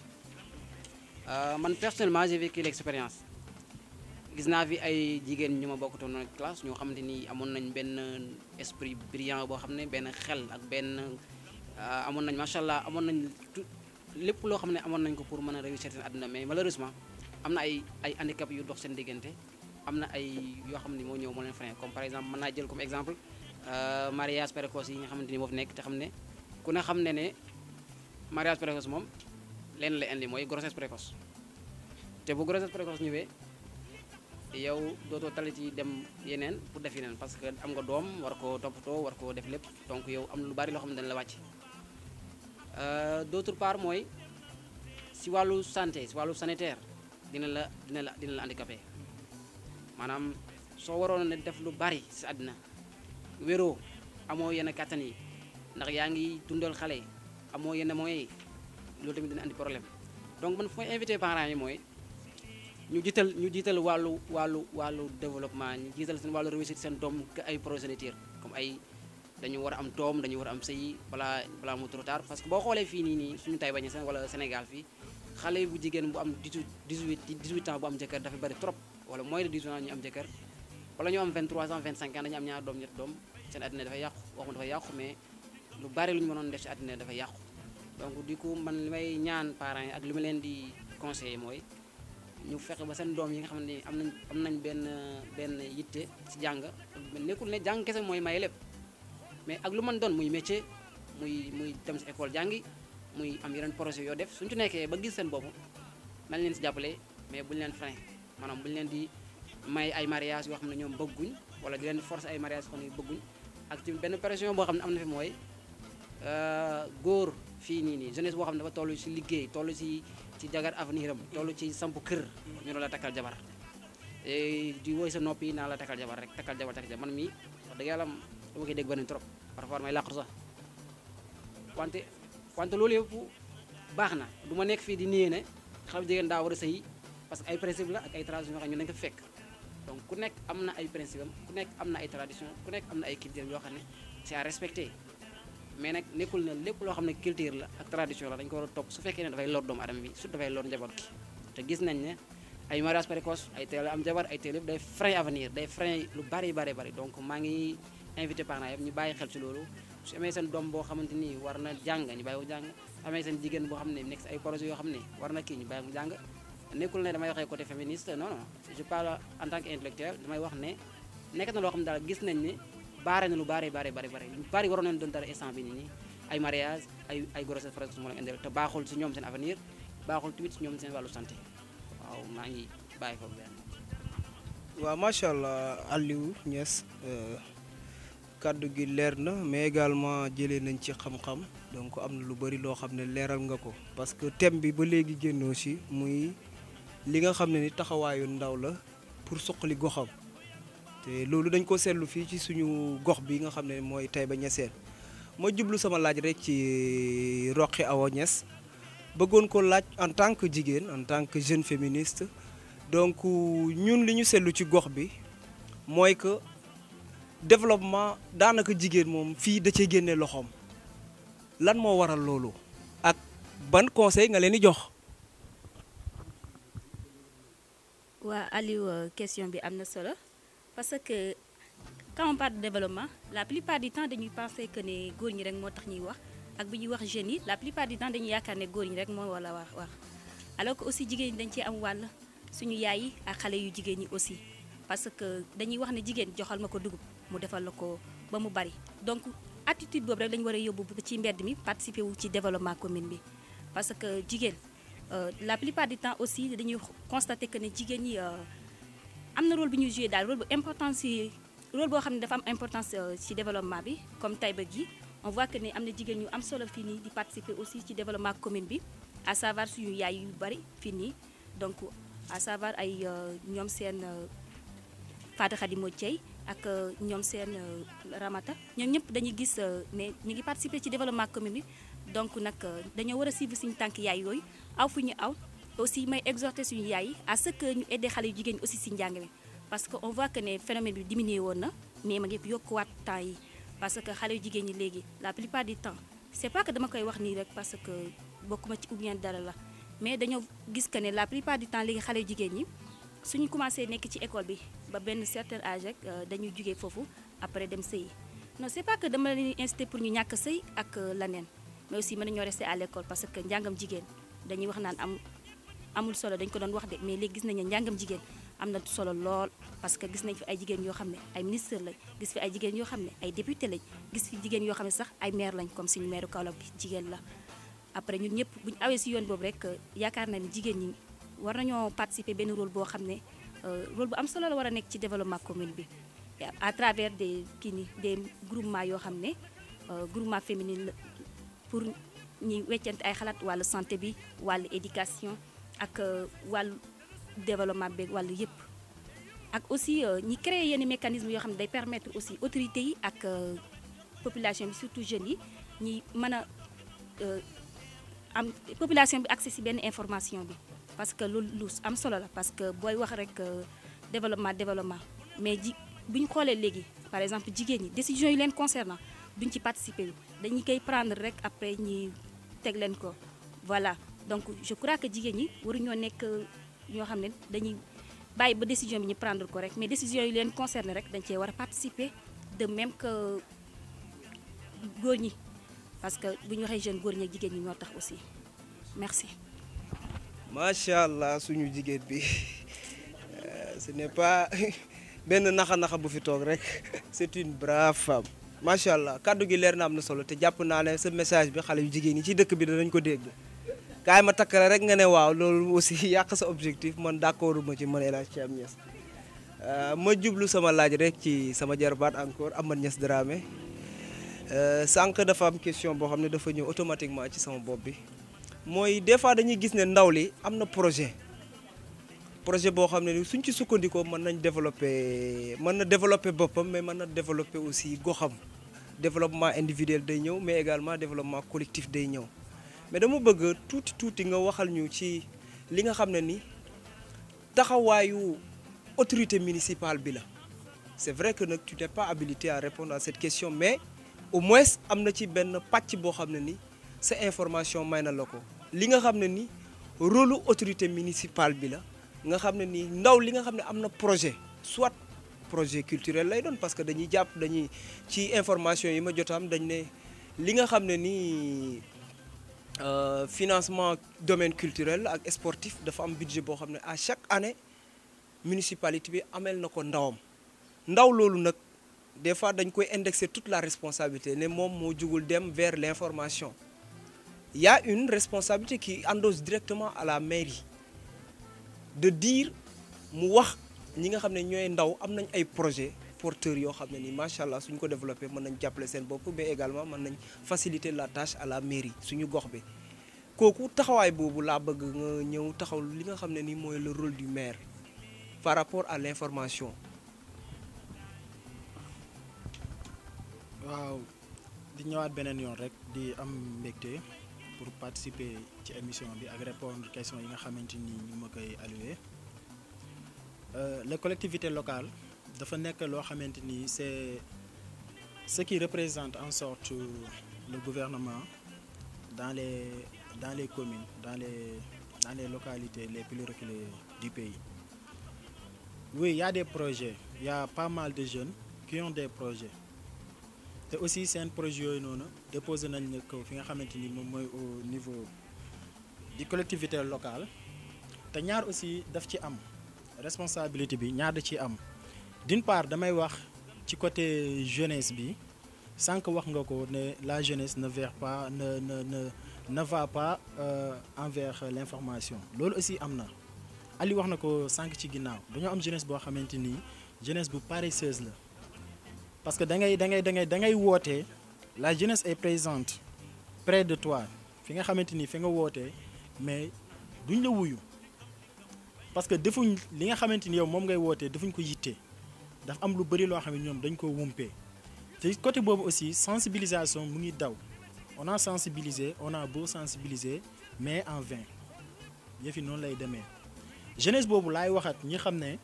[SPEAKER 3] man personnellement j'ai vécu l'expérience gis naa fi ay jigéen ñu ma bokkatoon classe ñoo xamante ni amoon nañ benn esprit brillant boo xam ne benn xel ak benn amoon nañ macha allah amoon nañ lépp loo xam ne amoon nañ ko pour mën a réussir seen àdduna mais malheureusement am na ay handicap yu dox seen diggante am na ay yoo xam ne moo ñëw moo leen frein comme par exemple mën naa jël comme exemple mariage précoce yi nga xamante ni moo fi nekk te xam ne ku ne xam ne mariage précoce moom leen la indi mooy grossesse précoce te bu grossesse précoce ñëwee yow dootoo tali ci dem yeneen pour def yeneen parce que am nga doom war koo toppatoo war koo def lépp donc yow am na lu bari loo xam ne dañ la wàcc d'autre part mooy si wàllu santé si wàllu sanitaire dina la handicapé maanaam soo waroon a def lu bari si àddina wéroo amoo yenn kàttan yi ndax yaa ngi dundal xale amoo yenn moyens yi loolu tamit dina andi problème donc man fu may invité parents yi mooy ñu jiital wàllu développement ñu jiital seen wàllu réussite seen doom ay progéniture comme ay dañu war a am doom dañu war a am sëy balaa mu trop tard parce que boo xoolee fii nii suñu Taïba Niassène wala Sénégal fii xale bu jigéen bu am 18 ans bu am jëkkër dafa bari trop wala moins de 18 ans ñu am jëkkër wala ñu am 23 ans 25 ans dañu am ñaar doom ñetti doom seen àddina dafay yàqu waxuma dafay yàqu mais lu bari lu ñu mënoon def si àddina dafay yàqu donc du coup man li may ñaan parents yi ak li ma leen di conseiller mooy ñu fexe ba seen doom yi nga xam ne am nañ benn yitte si jàng nekkul ne jàng kese mooy may lépp mais ak lu mën doon muy métier muy dem si école jàngi muy am yeneen projet yoo def suñu ci nekkee ba gis seen bopp nañ leen si jàppale mais buñu leen frein maanaam buñu leen di may ay mariage yoo xam ne ñoom bëgguñ wala di leen di forcer ay mariage yoo xam ne bëgguñ ak ci benn pression boo xam ne am na fi mooy góor fii nii jeunesse boo xam ne dafa toll si liggéey toll ci jagar avenir am toll ci samp kër ñu ne la takkal jabar di woy sa noppi naa la takkal jabar rek takkal jabar man mii wax dëgg yàlla dama koy dégg benn trop parfois may làqatu sax wante loolu yëpp baax na du ma nekk fii di nié ne xale bu jigéen daa war a sëy parce que ay principe la ak ay tradition yoo xam ne ñu nañ ko fekk donc ku nekk am na ay principe am ku nekk am na ay tradition ku nekk am na ay culture yoo xam ne c'est à respecter mais nag nekkul ne lépp loo xam ne culture la ak tradition la dañ ko war a topp su fekkee ne dafay lor doomu adama bi surtout dafay lor njaboot gi te gis nañ ne ay mariage précoce ay teel am jabar ay teel yëpp day frein avenir day frein lu bari donc maa ngi invité parents yëpp ñu bàyyi xel ci loolu su amee seen doom boo xamante ni war na jàng ñu bàyyi ko jàng amee seen jigéen boo xam ne nekk si ay projets yoo xam ne war na kii ñu bàyyi ko jàng nekkul ne damay waxee côté féministe non je parle en tant qu'intellectuel damay wax ne nekk na loo xam ne daal gis nañ ne baare na lu bari waroon nañu doon dara instant bi nii ay mariage ay grossesse précoce moo leen indil te baaxul si ñoom seen avenir baaxul tamit si ñoom seen wàllu santé waaw maa ngi bàyyi foofu benn.
[SPEAKER 1] waaw macha allah Aliou Niass kàddu gi leer na mais également jëlee nañ ci xam-xam donc am na lu bari loo xam ne leeral nga ko parce que thème bi ba léegi génnoo si muy li nga xam ne ni taxawaayu ndaw la pour suqali goxam te loolu dañ ko seetlu fii ci suñu gox bi nga xam ne mooy Taïba Niassène ma jublu sama laaj rek ci Roqi Awa Niass bëggoon ko laaj en tant que jigéen en tant que jeune féministe donc ñun li ñu seetlu ci gox bi mooy que développement daanaka jigéen moom fii da cee génne loxoom lan moo waral loolu ak ban conseil nga leen di jox.
[SPEAKER 4] waa Aliou question bi am na solo parce que quand on parle de développement la plupart du temps dañuy penser que ne góor ñi rek moo tax ñuy wax ak bi ñuy wax jeunes yi la plupart du temps dañuy yaakaar ne góor ñi rek moo wala wax alors que aussi jigéen ñi dañ cee am wàll suñu yaay yi ak xale yu jigéen ñi aussi parce que dañuy wax ne jigéen joxal ma ko dugub mu defal la ko ba mu bari donc attitude boobu rek lañu war a yóbbu ci mbedd mi participer wu ci développement commune bi parce que jigéen la plupart du temps aussi dañuy constater que ne jigéen ñi am na rôle bi ñuy joué daal rôle bu important ci rôle boo xam ne dafa am importance ci développement bi comme Taïba gi on voit que ne am na jigéen ñu am solo fii nii di participer aussi ci développement commune bi à savoir suñu yaay yu bari fii nii donc à savoir ay ñoom seen Fatou Khady Modjey ak ñoom seen Ramata ñoom ñëpp dañuy gis ne ñu ngi participer ci développement commune bi donc nag dañoo war a suivre suñu tànk yaay yooyu aw fu ñu aw aussi may exhorter suñu yaay yi à ce que ñu aider xale yu jigéen ñi aussi si njàng mi parce que on voit que ne phénomène bi diminué woon na mais ma ngi yokkuwaat temps yi parce que xale yu jigéen ñi léegi la plupart du temps c'est pas que dama koy wax nii rek parce que bokkuma ci ou bien dara la mais dañoo gis que ne la plupart du temps léegi xale yu jigéen ñi suñu commencé nekk ci école bi ba benn certain âge rek dañuy jugee foofu après dem sëyi non c'est pas que dama leen incité pour ñu ñàkk sëy ak leneen mais aussi mën nañoo rester à l'école parce que njàngam jigéen dañuy wax naan amul solo dañ ko doon wax de mais léegi gis nañu ne njàngam jigéen am na solo lool parce que gis nañ fi ay jigéen yoo xam ne ay ministre lañ gis fi ay jigéen yoo xam ne ay député lañ gis fi jigéen yoo xam ne sax ay maire lañ comme suñu maire Kaolack bi jigéen la. après ñun ñëpp bu ñu awee si yoon boobu rek yaakaar na ni jigéen ñi war nañoo participer benn rôle boo xam ne rôle bu am solo la war a nekk ci développement commune bi à travers des des groupements yoo xam ne groupement féminin la pour ñi weccante ay xalaat wàllu santé bi wàllu éducation ak wàllu développement beeg wàllu yëpp. ak aussi ñi créer yenn mécanisme yoo xam ne day permettre aussi autorités yi ak population bi surtout jeunes yi ñi mën a am population bi accès ci benn information bi parce que lu am solo la parce que booy wax rek développement mais bu ñu xoolee léegi par exemple jigéen ñi décision yi leen concernant duñ ci participer dañuy koy prendre rek après ñi teg leen ko voilà donc je crois que jigéen ñi waruñoo nekk ñoo xam ne dañuy bàyyi ba décision bi ñu prendre ko rek mais décision yi leen concerné rek dañ cee war a participer de même que góor ñi parce que bu ñu waxee jeune góor ñi ak jigéen ñi ñoo tax aussi merci.
[SPEAKER 1] macha allah suñu jigéen bi ce n'est pas benn naxa bu fi toog rek c'est une brave femme macha allah kaddu gi leer na am na solo te jàpp naa ne sa message bi xale yu jigéen ñi ci dëkk bi danañ ko dégg kaay ma takk la rek nga ne waaw loolu aussi yàq sa objectif man d'accord ma ci man El Hadj Thiam Niass ma jublu sama laaj rek ci sama jarbaat encore Amad Niass Dramé sànq dafa am question boo xam ne dafa ñëw automatiquement ci sama bopp bi mooy des fois dañuy gis ne ndaw li am na projet boo xam ne suñ ci sukkandikoo mën na développer boppam mais mën na développer aussi goxam développement individuel day ñëw mais également développement collectif day ñëw mais dama bëgg tuuti nga waxal ñu ci li nga xam ne ni taxawaayu autorité municipale bi la c'est vrai que nag tu n'es pas habilité à répondre à cette question mais au moins am na ci benn pàcc boo xam ne ni sa information may na la ko li nga xam ne ni rôle autorité municipale bi la nga xam ne ni ndaw li nga xam ne am na projet soit projet culturel lay doon parce que dañuy ci information yi ma jot am dañ ne li nga xam ne ni financement domaine culturel ak sportif dafa am budget boo xam ne à chaque année municipalité bi amel na ko ndawam ndaw loolu nag des fois dañ koy indexer toute la responsabilité ne moom moo jugul dem vers l'information. Il y a une responsabilité qui endosse directement à la mairie de dire mu wax ñi nga xam ne ñooy ndaw am nañ ay projets porteurs yoo xam ne ni macha allah suñ ko développé mën nañ jàppale seen bopp mais également mën nañ faciliter la tâche à la mairie suñu gox bi kooku taxawaay boobu laa bëgg nga ñëw taxaw li nga xam ne ni mooy le rôle du maire par rapport à l'information.
[SPEAKER 5] waaw di ñëwaat beneen yoon rek di am mbégte pour participer ci émission bi ak répondre question yi nga xamante ni ñu ma koy alloué la collectivité locale dafa nekk loo xamante ni c'est ce qui représente en sorte le gouvernement dans les communes dans les localités les plus reculées du pays. Oui, il y a des projets, il y a pas mal de jeunes qui ont des projets. te aussi seen projet yooyu noonu déposé nañ ne ko fi nga xamante ni moom mooy au niveau di collectivité locale te ñaar aussi daf ci am responsabilité bi ñaar da ci am d'une part damay wax ci côté jeunesse bi sànq wax nga ko ne la jeunesse ne va pas envers l'information loolu aussi am na Ali wax na ko sànq ci ginnaaw dañoo am jeunesse boo xamante ni jeunesse bu paresseuse la. Parce que da ngay woote la jeunesse est présente près de toi fi nga xamante ni fi nga wootee mais duñ la wuyu parce que defuñ li nga xamante ni yow moom ngay wootee defuñ ko yitte dafa am lu bëri loo xam ne ñoom dañ ko wumpee te côté boobu aussi sensibilisation mu ngi daw on a sensibilisé on a beau sensibiliser mais en vain yëfi noonu lay demee jeunesse boobu laay waxat ñi xam ne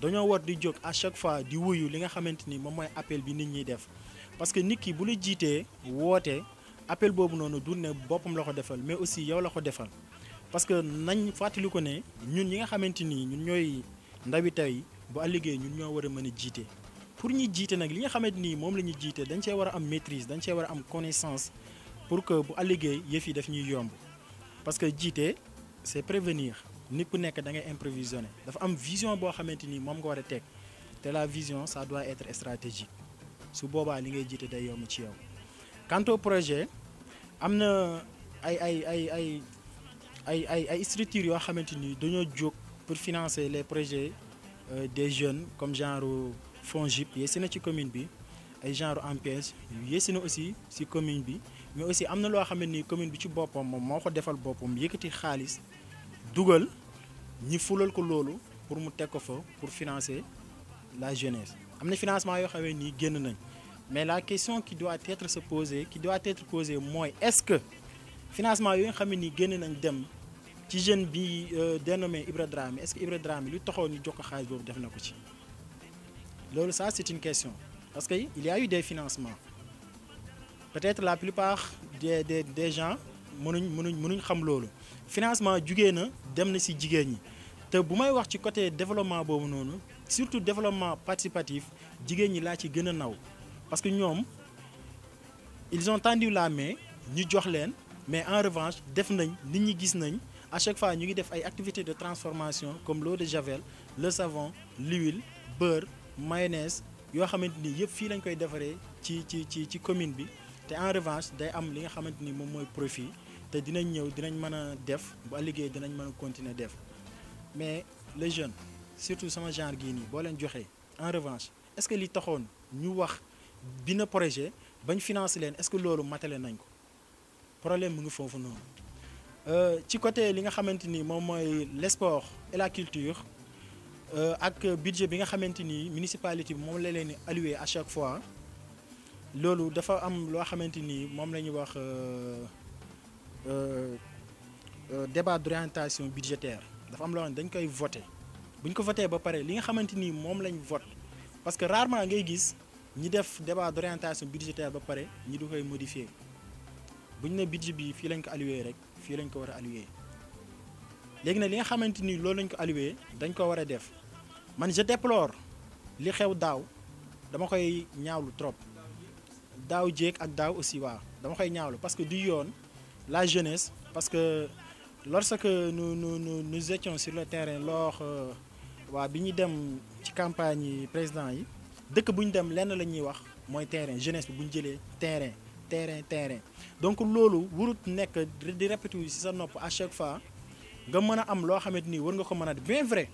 [SPEAKER 5] dañoo war di jóg à chaque fois di wuyu li nga xamante ni moom mooy appel bi nit ñiy def parce que nit ki bu la jiitee woote appel boobu noonu du ne boppam la ko defal mais aussi yow la ko defal parce que nañ fàttali ko ne ñun ñi nga xamante ni ñun ñooy ndawi tey bu àlligéey ñun ñoo war a mën a jiite pour ñi jiite nag li nga xamante ni moom la ñuy jiite dañ cee war a am maîtrise dañ cee war a am connaissance pour que bu àlligéey yëf yi daf ñuy yomb parce que jiite c'est prévenir nit ku nekk da ngay improvisionner dafa am vision boo xamante ni moom nga war a teg te la vision ça doit être stratégique su boobaa li ngay jiite day yomb ci yow. Quant au projet am na ay structures yoo xamante ni dañoo jóg pour financer les projets des jeunes comme genre FONGIP yéesi na ci commune bi ay genre ANPEJ yéesi na aussi ci commune bi mais aussi am na loo xamante ni commune bi ci boppam moom moo ko defal boppam yëkkati xaalis dugal ñi fulal ko loolu pour mu teg ko fa pour financer la jeunesse. am na financement yoo xamante ni génn nañ mais la question qui doit être posée mooy est-ce que financement yooyu nga xam ne ni génn nañ dem ci jeune bi dénommé Ibra Dramé est-ce que Ibra Dramé lu taxoon ñu jox ko xaalis boobu def na ko ci loolu ça c'est une question parce que il y a eu des financements peut-être la plupart des gens mënuñ xam loolu financement jugee na dem na ci jigéen ñi te bu may wax ci côté développement boobu noonu surtout développement participatif jigéen ñi laa ci gën a naw parce que ñoom ils ont tendu la main ñu jox leen mais en revanche def nañ nit ñi gis nañ à chaque fois ñu ngi def ay activités de transformation comme l'eau de javel le savon l'huile beurre mayonnaise yoo xamante ni yëpp fii lañ koy defaree ci commune bi te en revanche day am li nga xamante ni moom mooy profit te dinañ ñëw dinañ mën a def bu liggéey dinañ mën a continuer def mais les jeunes surtout sama genre gii nii boo leen joxee en revanche est-ce que li taxoon ñu wax dina projet bañ financer leen est-ce que loolu matale nañ ko problème mu ngi foofu noonu ci côté li nga xamante ni moom mooy le sport et la culture ak budget bi nga xamante ni municipalité bi moom la leen di allouer à chaque fois loolu dafa am loo xamante ni moom la ñuy wax débat d'orientation budgétaire dafa am loo xam ne dañ koy voter bu ñu ko voté ba pare li nga xamante ni moom lañ vote parce que rarement ngay gis ñi def débat d'orientation budgétaire ba pare ñi du koy modifier bu ñu ne budget bi fii lañ ko alloué rek fii lañ ko war a alloué léegi nag li nga xamante ni loolu lañ ko alloué dañ ko war a def man je déplore li xew daaw dama koy ñaawlu trop daaw jéeg ak daaw aussi waaw dama koy ñaawlu parce que du yoon la jeunesse parce que lorsque nous étions sur le terrain waa bi ñuy dem ci campagne yi président yi dëkk bu ñu dem lenn la ñuy wax mooy terrain jeunesse bi bu ñu jëlee terrain donc loolu warut nekk di répété ci sa nopp à chaque fois nga mën a am loo xamante ni war nga ko mën a bien vrai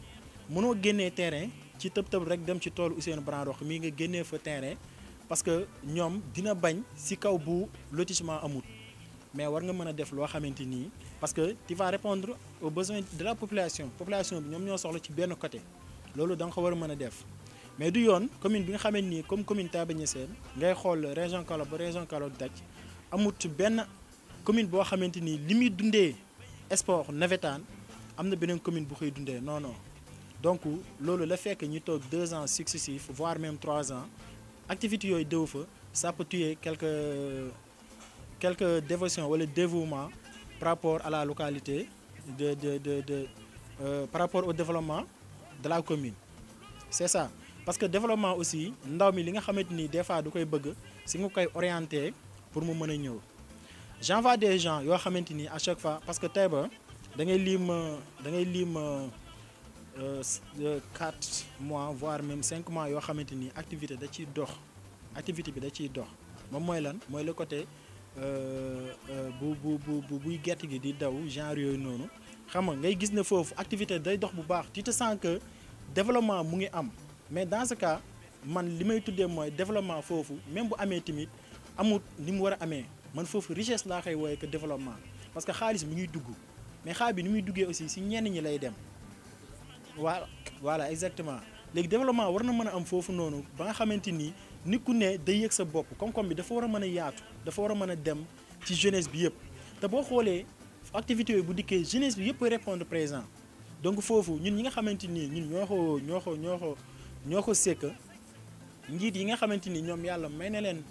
[SPEAKER 5] mënoo génnee terrain ci tëb rek dem ci toolu Ousseynou Brandox mii nga génnee fa terrain parce que ñoom dina bañ ci kaw bu lotissement amul mais war nga mën a def loo xamante ni parce que tu vas répondre aux besoins de la population bi ñoom ñoo soxla ci benn côté loolu da nga ko war a mën a def mais du yoon commune bi nga xamante ni comme commune Taïba Niassène ngay xool région Kaolack ba région Kaolack daj amut benn commune boo xamante ni li muy dundee sport navétane am na beneen commune bu koy dundee non donc loolu la fekk ñu toog 2 ans successifs voire même 3 ans activités yooyu déw fa ça peut tuer quelques dévotions wala dévouement par rapport à la localité par rapport au développement de la commune c'est ça parce que développement aussi ndaw mi li nga xamante ni des fois du koy bëgg si nga koy orienter pour mu mën a ñëw j'envoie des gens yoo xamante ni à chaque fois parce que Taïba da ngay lim 4 mois voire même 5 mois yoo xamante ni activité bi da ciy dox moom mooy lan mooy le côté buy gerte gi di daw genre yooyu noonu xam nga ngay gis ne foofu activité day dox bu baax tu te sens que développement mu ngi am mais dans ce cas man li may tuddee mooy développement foofu même bu amee tamit amut ni mu war a amee man foofu richesse laa koy wooye que développement parce que xaalis mi ngi dugg mais xaalis bi ni muy duggee aussi si ñenn ñi lay dem voilà exactement léegi développement war na mën a am foofu noonu ba nga xamante ni nit ku ne day yëg sa bopp koom-koom bi dafa war a mën a yaatu dafa war a mën a dem ci jeunesse bi yëpp te boo xoolee activité yooyu bu dikkee jeunesse bi yëpp répondre présent donc foofu ñun ñi nga xamante ni ñun ñoo ko sekk njiit yi nga xamante ni ñoom yàlla may na leen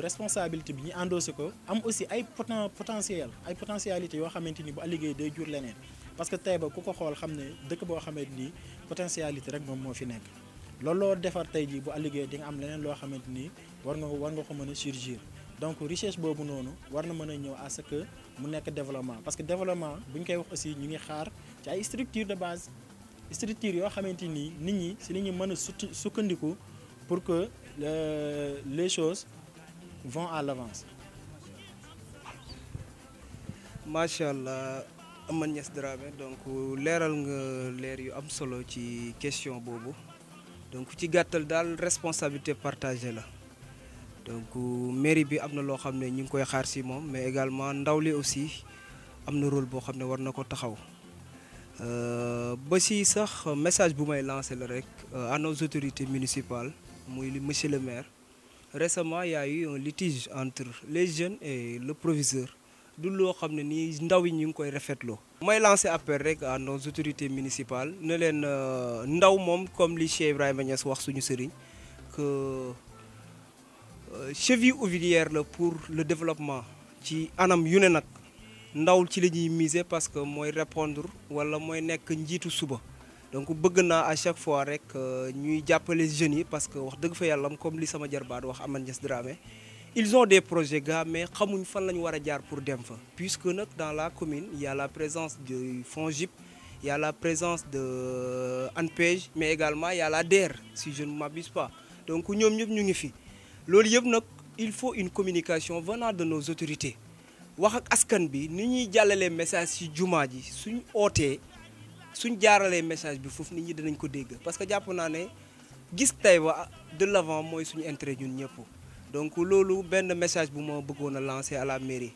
[SPEAKER 5] responsabilité bi ñu endossé ko am aussi ay potentialité yoo xamante ni bu liggéey day jur leneen parce que Taïba ku ko xool xam ne dëkk boo xamante ni potentialité rek moom moo fi nekk loolu loo defar tey jii bu liggéey di nga am leneen loo xamante ni war nga ko mën a surgir donc richesse boobu noonu war na mën a ñëw à ce que mu nekk développement parce que développement bu ñu koy wax aussi ñu ngi xaar ci ay structure de base structure yoo xamante ni nit ñi si la ñu mën a sukkandiku pour que les choses vont à l'avance.
[SPEAKER 1] macha allah Amane Niass Dramé donc leeral nga leer yu am solo ci question boobu donc ci gàttal daal responsabilité partagée la donc mairie bi am na loo xam ne ñu ngi koy xaar si moom mais également ndaw li aussi am na rôle boo xam ne war na ko taxaw ba si sax message bu may lancé la rek à nos autorités municipales muy monsieur le maire récemment il y a eu un litige entre les jeunes et le proviseur du loo xam ne nii ndaw yi ñu ngi koy rafetloo. may lancé appel rek à nos autorités municipales ne leen ndaw moom comme li Cheikh Ibrahima Niass wax suñu sëriñ que cheville ouvrière la pour le développement ci anam yu ne nag ndaw ci la ñuy miser parce que mooy répondre wala mooy nekk njiitu suba donc bëgg naa à chaque fois rek ñuy jàppale jeunes yi parce que wax dëgg fa yàlla comme li sama jarbaat wax Amane Niass Dramé ils ont des projets gars mais xamuñ fan la ñu war a jaar pour dem fa puisque nag dans la commune il y a la présence du FONGIP il y a la présence de ANPEJ mais également il y a la DER si je ne m'abuse pas donc ñoom ñëpp ñu ngi fi loolu yëpp nag il faut une communication venant de nos autorités wax ak askan bi ni ñuy jàllalee message ci jumaa ji suñ ootee suñ jaaralee message bi foofu nit ñi dinañ ko dégg parce que jàpp naa ne gis Taïba de l'avant mooy suñu intérêt ñun ñëpp donc loolu benn message bu ma bëggoon a lancer à la mairie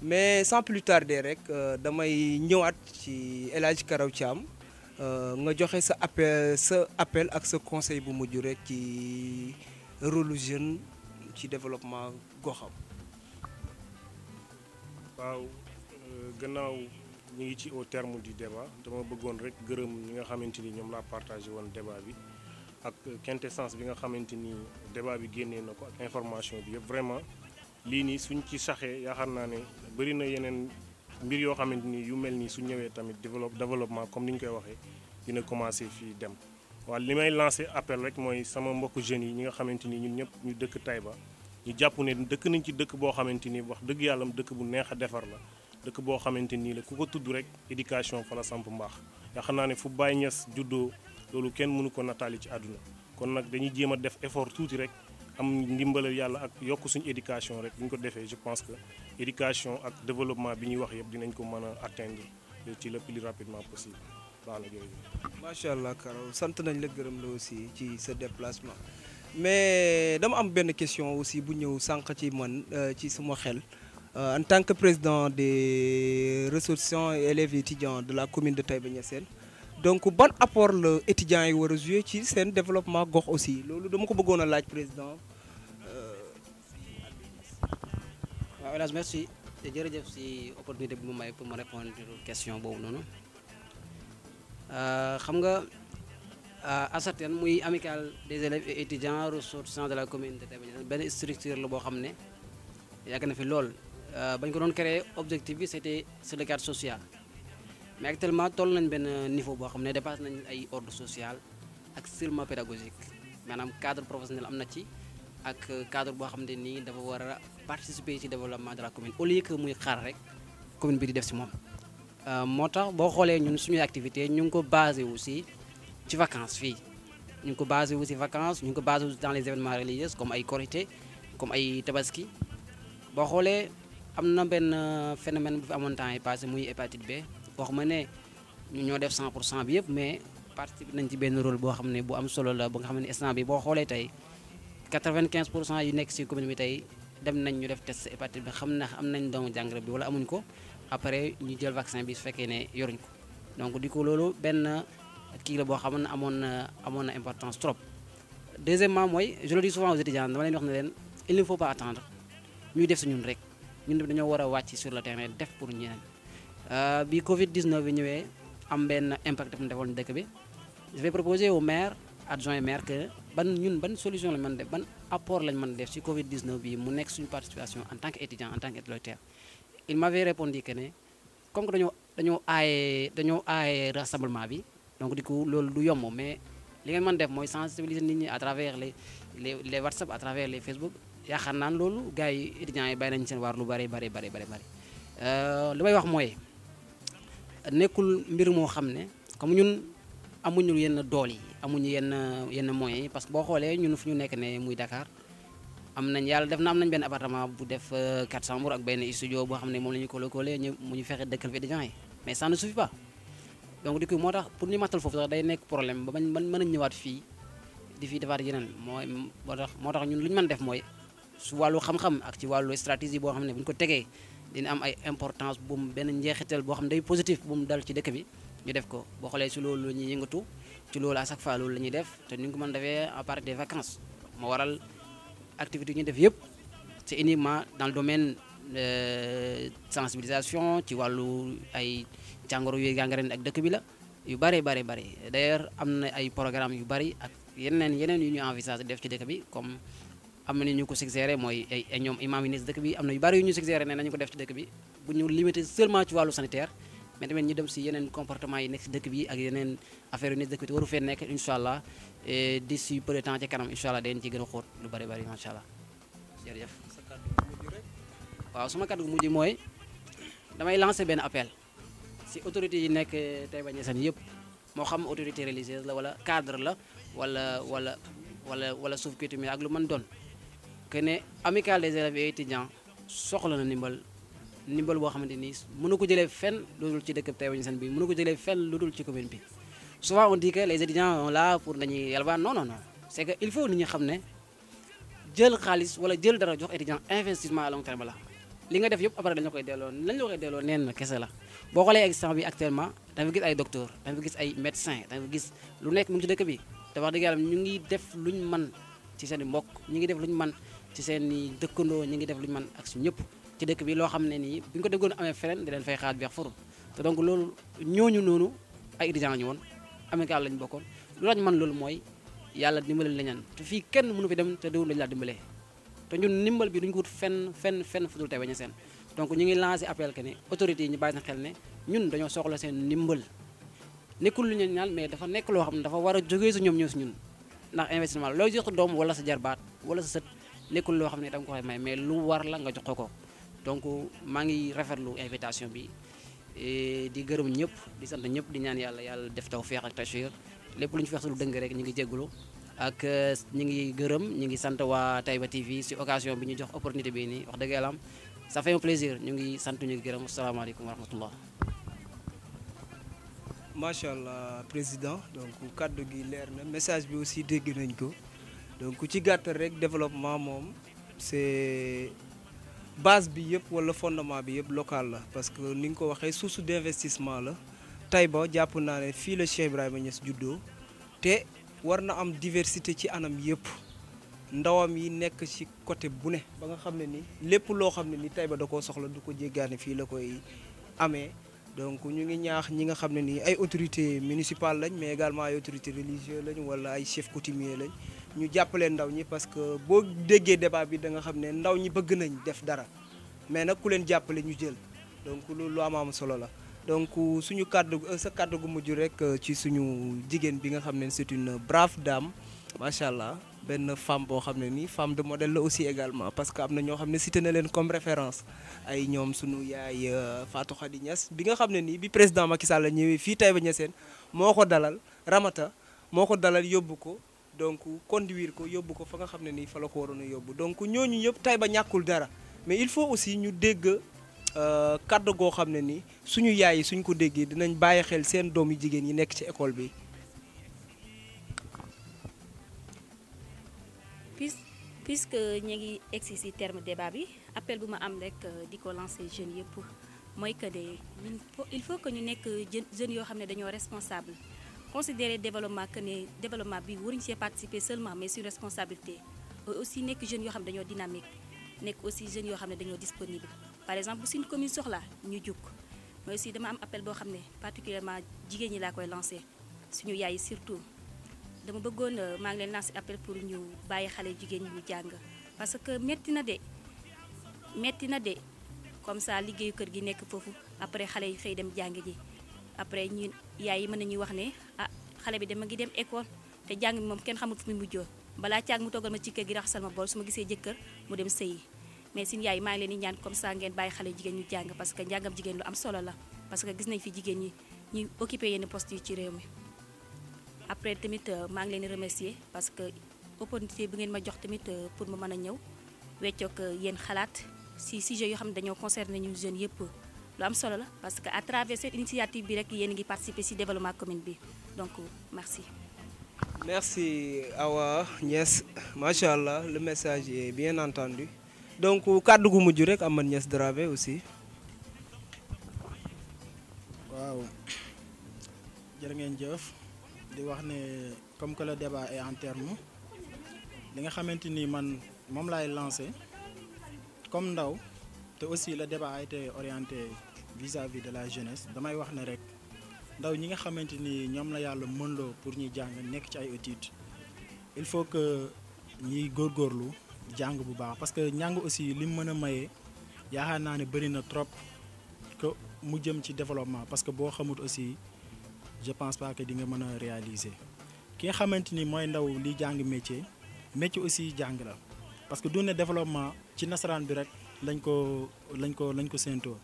[SPEAKER 1] mais sans plus tarder rek damay ñëwaat ci El Hadj Karaw Thiam nga joxe sa appel ak sa conseil bu mujj rek ci rôle jeune ci développement goxam.
[SPEAKER 2] waaw gannaaw ñu ngi ci au terme du débat dama bëggoon rek gërëm ñi nga xamante ni ñoom laa partagé woon débat bi ak quintessence bi nga xamante ni débat bi génnee na ko ak information bi yëpp vraiment lii nii suñ ci saxee yaakaar naa ne bëri na yeneen mbir yoo xamante ni yu mel nii su ñëwee tamit développement comme ni ñu koy waxee dina commencé fii dem. waaw li may lancé appel rek mooy sama mbokku jeunes yi ñi nga xamante ni ñun ñëpp ñu dëkk Taïba ñu jàpp ne dëkk nañ ci dëkk boo xamante ni wax dëgg yàlla dëkk bu neex a defar la dëkk boo xamante nii la ku ko tudd rek éducation fa la samp mbaax yaakaar naa ne fu Baye Niass juddoo loolu kenn mënu ko nataali ci àdduna kon nag dañuy jéem a def effort tuuti rek am ndimbalal yàlla ak yokk suñu éducation rek bu ñu ko defee je pense que éducation ak développement bi ñuy wax yëpp dinañ ko mën a atteindre ci le plus rapidement possible baax na jërëjëf.
[SPEAKER 1] macha allah Karaw sant nañ la gërëm la aussi ci sa déplacement mais dama am benn question aussi bu ñëw sànq ci man ci suma xel en tant que président des ressortissants et élèves étudiants de la commune de Taïba Niassène donc ban apport la étudiants yi war a jouer ci seen développement gox aussi loolu dama ko bëggoon a laaj président.
[SPEAKER 3] waaw El Hadj merci jërëjëf si opportunité bi mu may pour ma répondre question boobu noonu xam nga ASATEN muy amicale des élèves et étudiants ressortissants de la commune de Taïba Niassène benn structure la boo xam ne yàgg na fi lool bañ ko doon créer objectif bi c'était sur le cadre social mais actuellement toll nañ benn niveau boo xam ne dépassé nañ ay ordre social ak sûrement pédagogique maanaam cadre professionnel am na ci ak cadre boo xam ne nii dafa war a participer ci développement de la commune au lieu que muy xaar rek commune bi di def si moom moo tax boo xoolee ñun suñuy activité ñu ngi ko basé aussi ci vacances fii ñu ngi ko basé aussi vacances ñu ngi ko basé aussi dans les événements religieux comme ay Korité comme ay Tabaski boo xoolee am na benn phénomène bu fi amoon temps yi passé muy hépatite B boo xam ne ñu ñoo def 100% bi yëpp mais participer nañ ci benn rôle boo xam ne bu am solo la ba nga xam ne instant bi boo xoolee tey 95% yu nekk ci commune bi tey dem nañ ñu def test hépatite bi xam na am nañ doomu jàngoro bi wala amuñ ko après ñu jël vaccin bi su fekkee ne yoruñ ko donc di ko loolu benn kii la boo xam ne amoon na importance trop. Deuxièmement mooy je le dis souvent aux étudiants dama leen wax ne leen il ne faut pas attendre ñuy def si ñun rek ñun dañoo war a wàcc sur le terrain def pour ñeneen bi Covid 19 bi ñëwee am benn impact daf defoon dëkk bi je vais proposer au maire adjoint et maire que ban solution lañ mën def ban apport lañ mën def ci Covid 19 bi mu nekk suñu participation en tant que étudiant en tant que intellectuel. Il m'avait répondu que ne comme que dañoo aaye rassemblement bi donc di ko loolu du yomb mais li ngeen mën def mooy sensibiliser nit ñi à travers les WhatsApp à travers les Facebook yaakaar naan loolu gars yi étudiants yi bàyyi nañu seen waar lu bari li may wax mooy nekkul mbir moo xam ne comme ñun amuñu yenn dool yi amuñu yenn moyens yi parce que boo xoolee ñun fu ñu nekk ne muy Dakar am nañ yàlla def na am nañ benn appartement bu def 4 chambres ak benn studio boo xam ne moom la ñu collé mu ñu fexe dëkkal fi étudiants yi mais ça ne suffit pas donc du coup moo tax pour ñu matal foofu sax day nekk problème ba bañ mën a ñëwaat fii di fi defaat yeneen moo tax ñun lu ñu mën def mooy su wàllu xam-xam ak ci wàllu stratégie boo xam ne bu ñu ko tegee dina am ay importance bu mu benn njeexital boo xam ne day positif bu mu dal ci dëkk bi ñu def ko boo xoolee si loolu la ñuy yëngatu ci loolu à chaque fois loolu la ñuy def te ni ñu ko mën defee à partir des vacances moo waral activité yi ñu def yëpp c'est uniquement dans le domaine sensibilisation ci wàllu ay jàngoro yooyu gàngareen ak dëkk bi la yu bari d'ailleurs am na ay programme yu bari ak yeneen yu ñu envisage def ci dëkk bi comme am na ñu ko suggéré mooy ay ñoom imam yi nekk ci dëkk bi am na yu bari yu ñu suggéré ne nañu ko def ci dëkk bi bu ñu limité seulement ci wàllu sanitaire mais tamit ñu dem si yeneen comportement yi nekk ci dëkk bi ak yeneen affaire yu nekk ci dëkk bi te waru fee nekk incha allah d'ici peu de temps ci kanam incha allah dañ ci gën a xóot lu bari macha allah jërëjëf. waaw suma kàddu gu mujj mooy damay lancer benn appel si autorités yi nekk Taïba Niassène yëpp moo xam autorité religieuse la wala cadre la wala suuf coutumier ak lu mën doon que ne amicale des élèves et étudiants soxla na ndimbal boo xamante ni mënu ko jëlee fenn lu dul ci dëkk Taïba Niassène bi mënu ko jëlee fenn lu dul ci commune bi souvent on dit que les étudiants sont là pour dañuy yalwaan non c'est que il faut nit ñi xam ne jël xaalis wala jël dara jox étudiant investissement à long terme la li nga def yëpp après dañ la koy delloo neen na kese la boo xoolee instant bi actuellement da nga gis ay docteur da nga gis ay médecin da nga gis lu nekk mu ngi ci dëkk bi te wax dëgg yàlla ñu ngi def luñ mën ci seen i mbokk ñu ngi def luñ mën ci seen i dëkkandoo ñu ngi def luñ mën ak su ñëpp ci dëkk bi loo xam ne nii bu ñu ko déggoon amee feneen di leen fay xaat beex furu te donc loolu ñooñu noonu ay étudiants ñu woon amical lañ bokkoon lu lañ mën loolu mooy yàlla dimbali la ñaan te fii kenn mënu fi dem te déwul dañu laa dimbalee te ñun ndimbal bi duñu ko wut fenn fu dul Taïba Niassène donc ñu ngi lancé appel que ne autorités yi ñu bàyyi na xel ne ñun dañoo soxla seen ndimbal nekkul lu ñu ñaan mais dafa nekk loo xam ne dafa war a jógee si ñoom ñëw si ñun ndax investissement looy jox doom wala sa jarbaat wala sa sët nekkul loo xam ne da nga ko koy may mais lu war la nga jox ko donc maa ngi rafetlu invitation bi di gërëm ñëpp di sant ñëpp di ñaan yàlla def tawfeex ak tachir lépp lu ñu fi wax lu dëng rek ñu ngi jégalu ak ñu ngi gërëm ñu ngi sant waa Taïba TV si occasion bi ñu jox opportunité bi nii wax dëgg yàlla ça fait un plaisir ñu ngi sant ñu ngi gërëm asalaamaaleykum wa rahmatullah.
[SPEAKER 1] macha allah président donc kàddu gi leer na message bi aussi dégg nañ ko donc ci gàttal rek développement moom c'est base bi yëpp wala fondement bi yëpp local la parce que ni nga ko waxee source d'investissement la Taïba jàpp naa ne fii la Cheikh Ibrahima Niass juddoo te war na am diversité ci anam yëpp ndawam yi nekk ci côté bu ne ba nga xam ne ni lépp loo xam ne ni Taïba da koo soxla du ko jéggaane fii la koy amee donc ñu ngi ñaax ñi nga xam ne nii ay autorités municipales lañ mais également ay autorités religieuses lañ wala ay chefs coutumiers lañ ñu jàppale ndaw ñi parce que boo déggee débat bi da nga xam ne ndaw ñi bëgg nañ def dara mais nag ku leen jàppale ñu jël donc loolu lu am solo la. donc suñu kàddu sa kàddu gu mujj rek ci suñu jigéen bi nga xam ne c'est une brave dame macha allah benn femme boo xam ne nii femme de modèle la aussi également parce que am na ñoo xam ne cité na leen comme référence ay ñoom suñu yaay Fatou Khady Niass bi nga xam ne nii bi président Macky Sall la ñëwee fii Taïba Niassène moo ko dalal Ramata moo ko dalal yóbbu ko donc conduire ko yóbbu ko fa nga xam ne nii fa la ko waroon a yóbbu donc ñooñu yëpp Taïba ñàkkul dara mais il faut aussi ñu dégg. kàddu goo xam ne ni suñu yaay yi suñ ko déggee dinañ bàyyi xel seen doom yu jigéen yi nekk ci école bi.
[SPEAKER 4] puisque ñu ngi egsi ci terme débat bi appel bu ma am rek di ko lancer jeunes yëpp mooy que de il faut que ñu nekk jeunes yoo xam ne dañoo responsable considérer développement que ne développement bi waruñu see participer seulement mais sur responsabilité aussi nekk jeunes yoo xam ne dañoo dynamique nekk aussi jeunes yoo xam ne dañoo disponible. par exemple bu suñu commune soxla ñu jug mais aussi dama am appel boo xam ne particulièrement jigéen ñi laa koy lancé suñu yaay surtout dama bëggoon maa ngi leen lancé appel pour ñu bàyyi xale jigéen ñi ñu jàng parce que metti na de comme ça liggéeyu kër gi nekk foofu après xale yi xëy dem jàng ji après ñu yaay yi mën nañuy wax ne ah xale bi dama ngi dem école te jàng bi moom kenn xamul fu muy mujjoo balaa caag mu toggal ma ci kër gi raxasal ma bool su ma gisee jëkkër mu dem sëyi mais suñu yaay maa ngi leen di ñaan comme ça ngeen bàyyi xale jigéen ñu jàng parce que njàngam jigéen lu am solo la parce que gis nañ fi jigéen ñi ñuy occupé yenn poste yi ci réew mi. après tamit maa ngi leen di remercier parce que opportunité bi ngeen ma jox tamit pour ma mën a ñëw weccoog yéen xalaat si sujet yoo xam ne dañoo concerné ñu jeunes yëpp lu am solo la parce que à travers cette initiative bi rek yéen ngi participer si développement commune bi donc merci.
[SPEAKER 1] Merci Awa Niass macha allah le message est bien entendu donc kàddu gu mujj rek Amad Niass Dramé aussi.
[SPEAKER 5] waaw jërë ngeen jëf di wax ne comme que le débat est en terme li nga xamante ni man moom laay lancé comme ndaw te aussi le débat a été orienté vis-à-vis de la jeunesse damay wax ne rek ndaw ñi nga xamante ni ñoom la yàlla mënloo pour ñuy jàng nekk ci ay études il faut que ñuy góorgóorlu jàng bu baax parce que njàng aussi li mu mën a maye yaakaar naa ne bëri na trop que mu jëm ci développement parce que boo xamut aussi je pense pas que di nga mën a réaliser ki nga xamante ni mooy ndaw li jàng métier aussi jàng la parce que du ne développement ci nasaraan bi rek lañ ko séentoo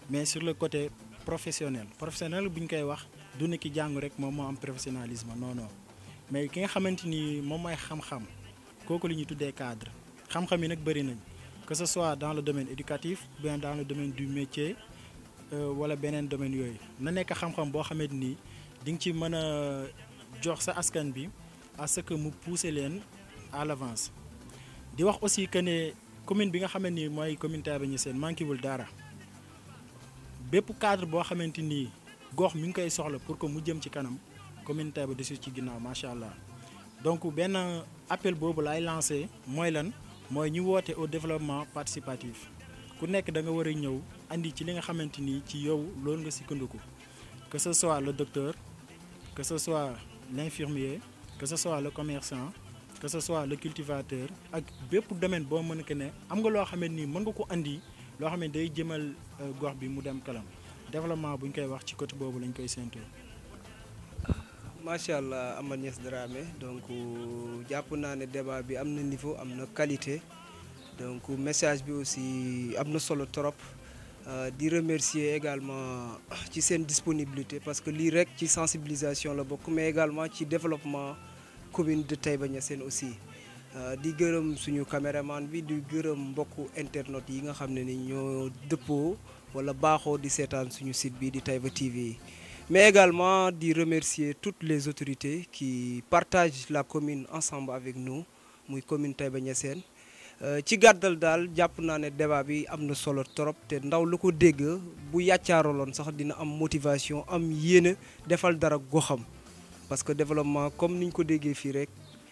[SPEAKER 5] mais sur le côté professionnel bu ñu koy wax du ne ki jàng rek moom moo am professionnalisme non mais ki nga xamante ni moom mooy xam-xam kooku li ñuy tuddee cadre xam-xam yi nag bëri nañ que ce soit dans le domaine éducatif ou bien dans le domaine du métier wala beneen domaine yooyu na nekk xam-xam boo xamante ni di nga ci mën a jox sa askan bi à ce que mu pousser leen à l'avance di wax aussi que ne commune bi nga xamante ni mooy commune Taïba Niassène manqué wul dara bépp cadre boo xamante ni gox mi ngi koy soxla pour que mu jëm ci kanam commune Taïba desu ci ginnaaw macha allah donc benn appel boobu laay lancé mooy lan mooy ñu woote au développement participatif ku nekk da nga war a ñëw andi ci li nga xamante ni ci yow loolu nga sukkandiku que ce soit le docteur que ce soit l'infirmier que ce soit le commerçant que ce soit le cultivateur ak bépp domaine boo mën ko ne am nga loo xamante ni mën nga ko andi loo xam ne day jëmal gox bi mu dem kalam développement bu ñu koy wax ci côté boobu lañ koy séntu.
[SPEAKER 1] macha allah Amad Niass Dramé donc jàpp naa ne débat bi am na niveau am na qualité donc message bi aussi am na solo trop di remercier également ci seen disponibilité parce que lii rek ci sensibilisation la bokk mais également ci développement commune de Taïba Niassène aussi di gërëm suñu caméraman bi di gërëm mbokku internet yi nga xam ne ni ñoo dëppoo wala baaxoo di seetaan suñu site bi di Taïba TV mais également di remercier toutes les autorités qui partagent la commune ensemble avec nous muy commune Taïba Niassène ci gàttal daal jàpp naa ne débat bi am na solo trop te ndaw lu ko dégg bu yàccaaroloon sax dina am motivation am yéene defal dara goxam parce que développement comme niñ ko déggee fii rek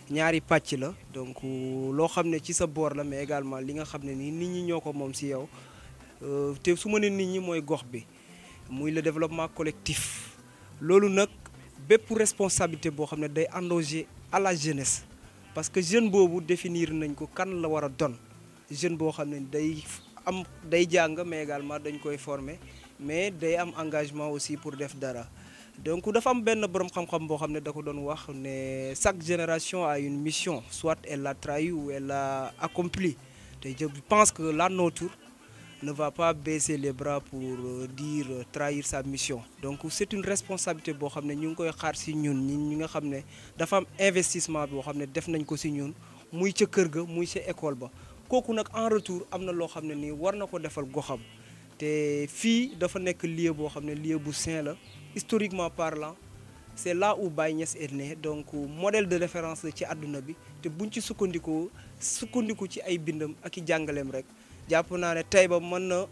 [SPEAKER 1] ñaari pàcc la donc loo xam ne ci sa boor la mais également li nga xam ne nii nit ñi ñoo ko moom si yow te su ma ne nit ñi mooy gox bi muy le développement collectif loolu nag bépp responsabilité boo xam ne day endoger à la jeunesse parce que jeune boobu définir nañ ko kan la war a doon jeune boo xam ne day jàng mais également dañ koy former mais day am engagement aussi pour def dara donc dafa am benn borom xam-xam boo xam ne da ko doon wax ne chaque génération a une mission soit elle l'a trahi ou elle l'a accompli te je pense que la nôtre ne va pas baisser les bras pour dire trahir sa mission donc c'est une responsabilité boo xam ne ñu ngi koy xaar ci ñun ñi nga xam ne dafa am investissement boo xam ne def nañ ko ci ñun muy ca kër ga muy ca école ba kooku nag en retour am na loo xam ne nii war na ko defal goxam te fii dafa nekk lieu boo xam ne lieu bu saint la historiquement parlant c'est là où Baye Niass est né donc modèle de référence la ci àdduna bi te buñ ci sukkandiku ci ay bindam ak i jàngaleem rek jàpp naa ne Taïba mën na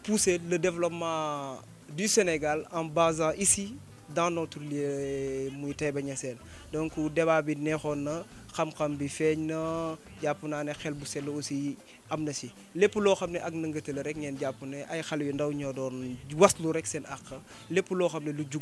[SPEAKER 1] pousser le développement du Sénégal en basant ici dans notre lieu muy Taïba Niassène donc débat bi neexoon na xam-xam bi feeñ na jàpp naa ne xel bu sell aussi am na si lépp loo xam ne ak nëngate la rek ngeen jàpp ne ay xale yu ndaw ñoo doon waslu rek seen àq lépp loo xam ne lu jug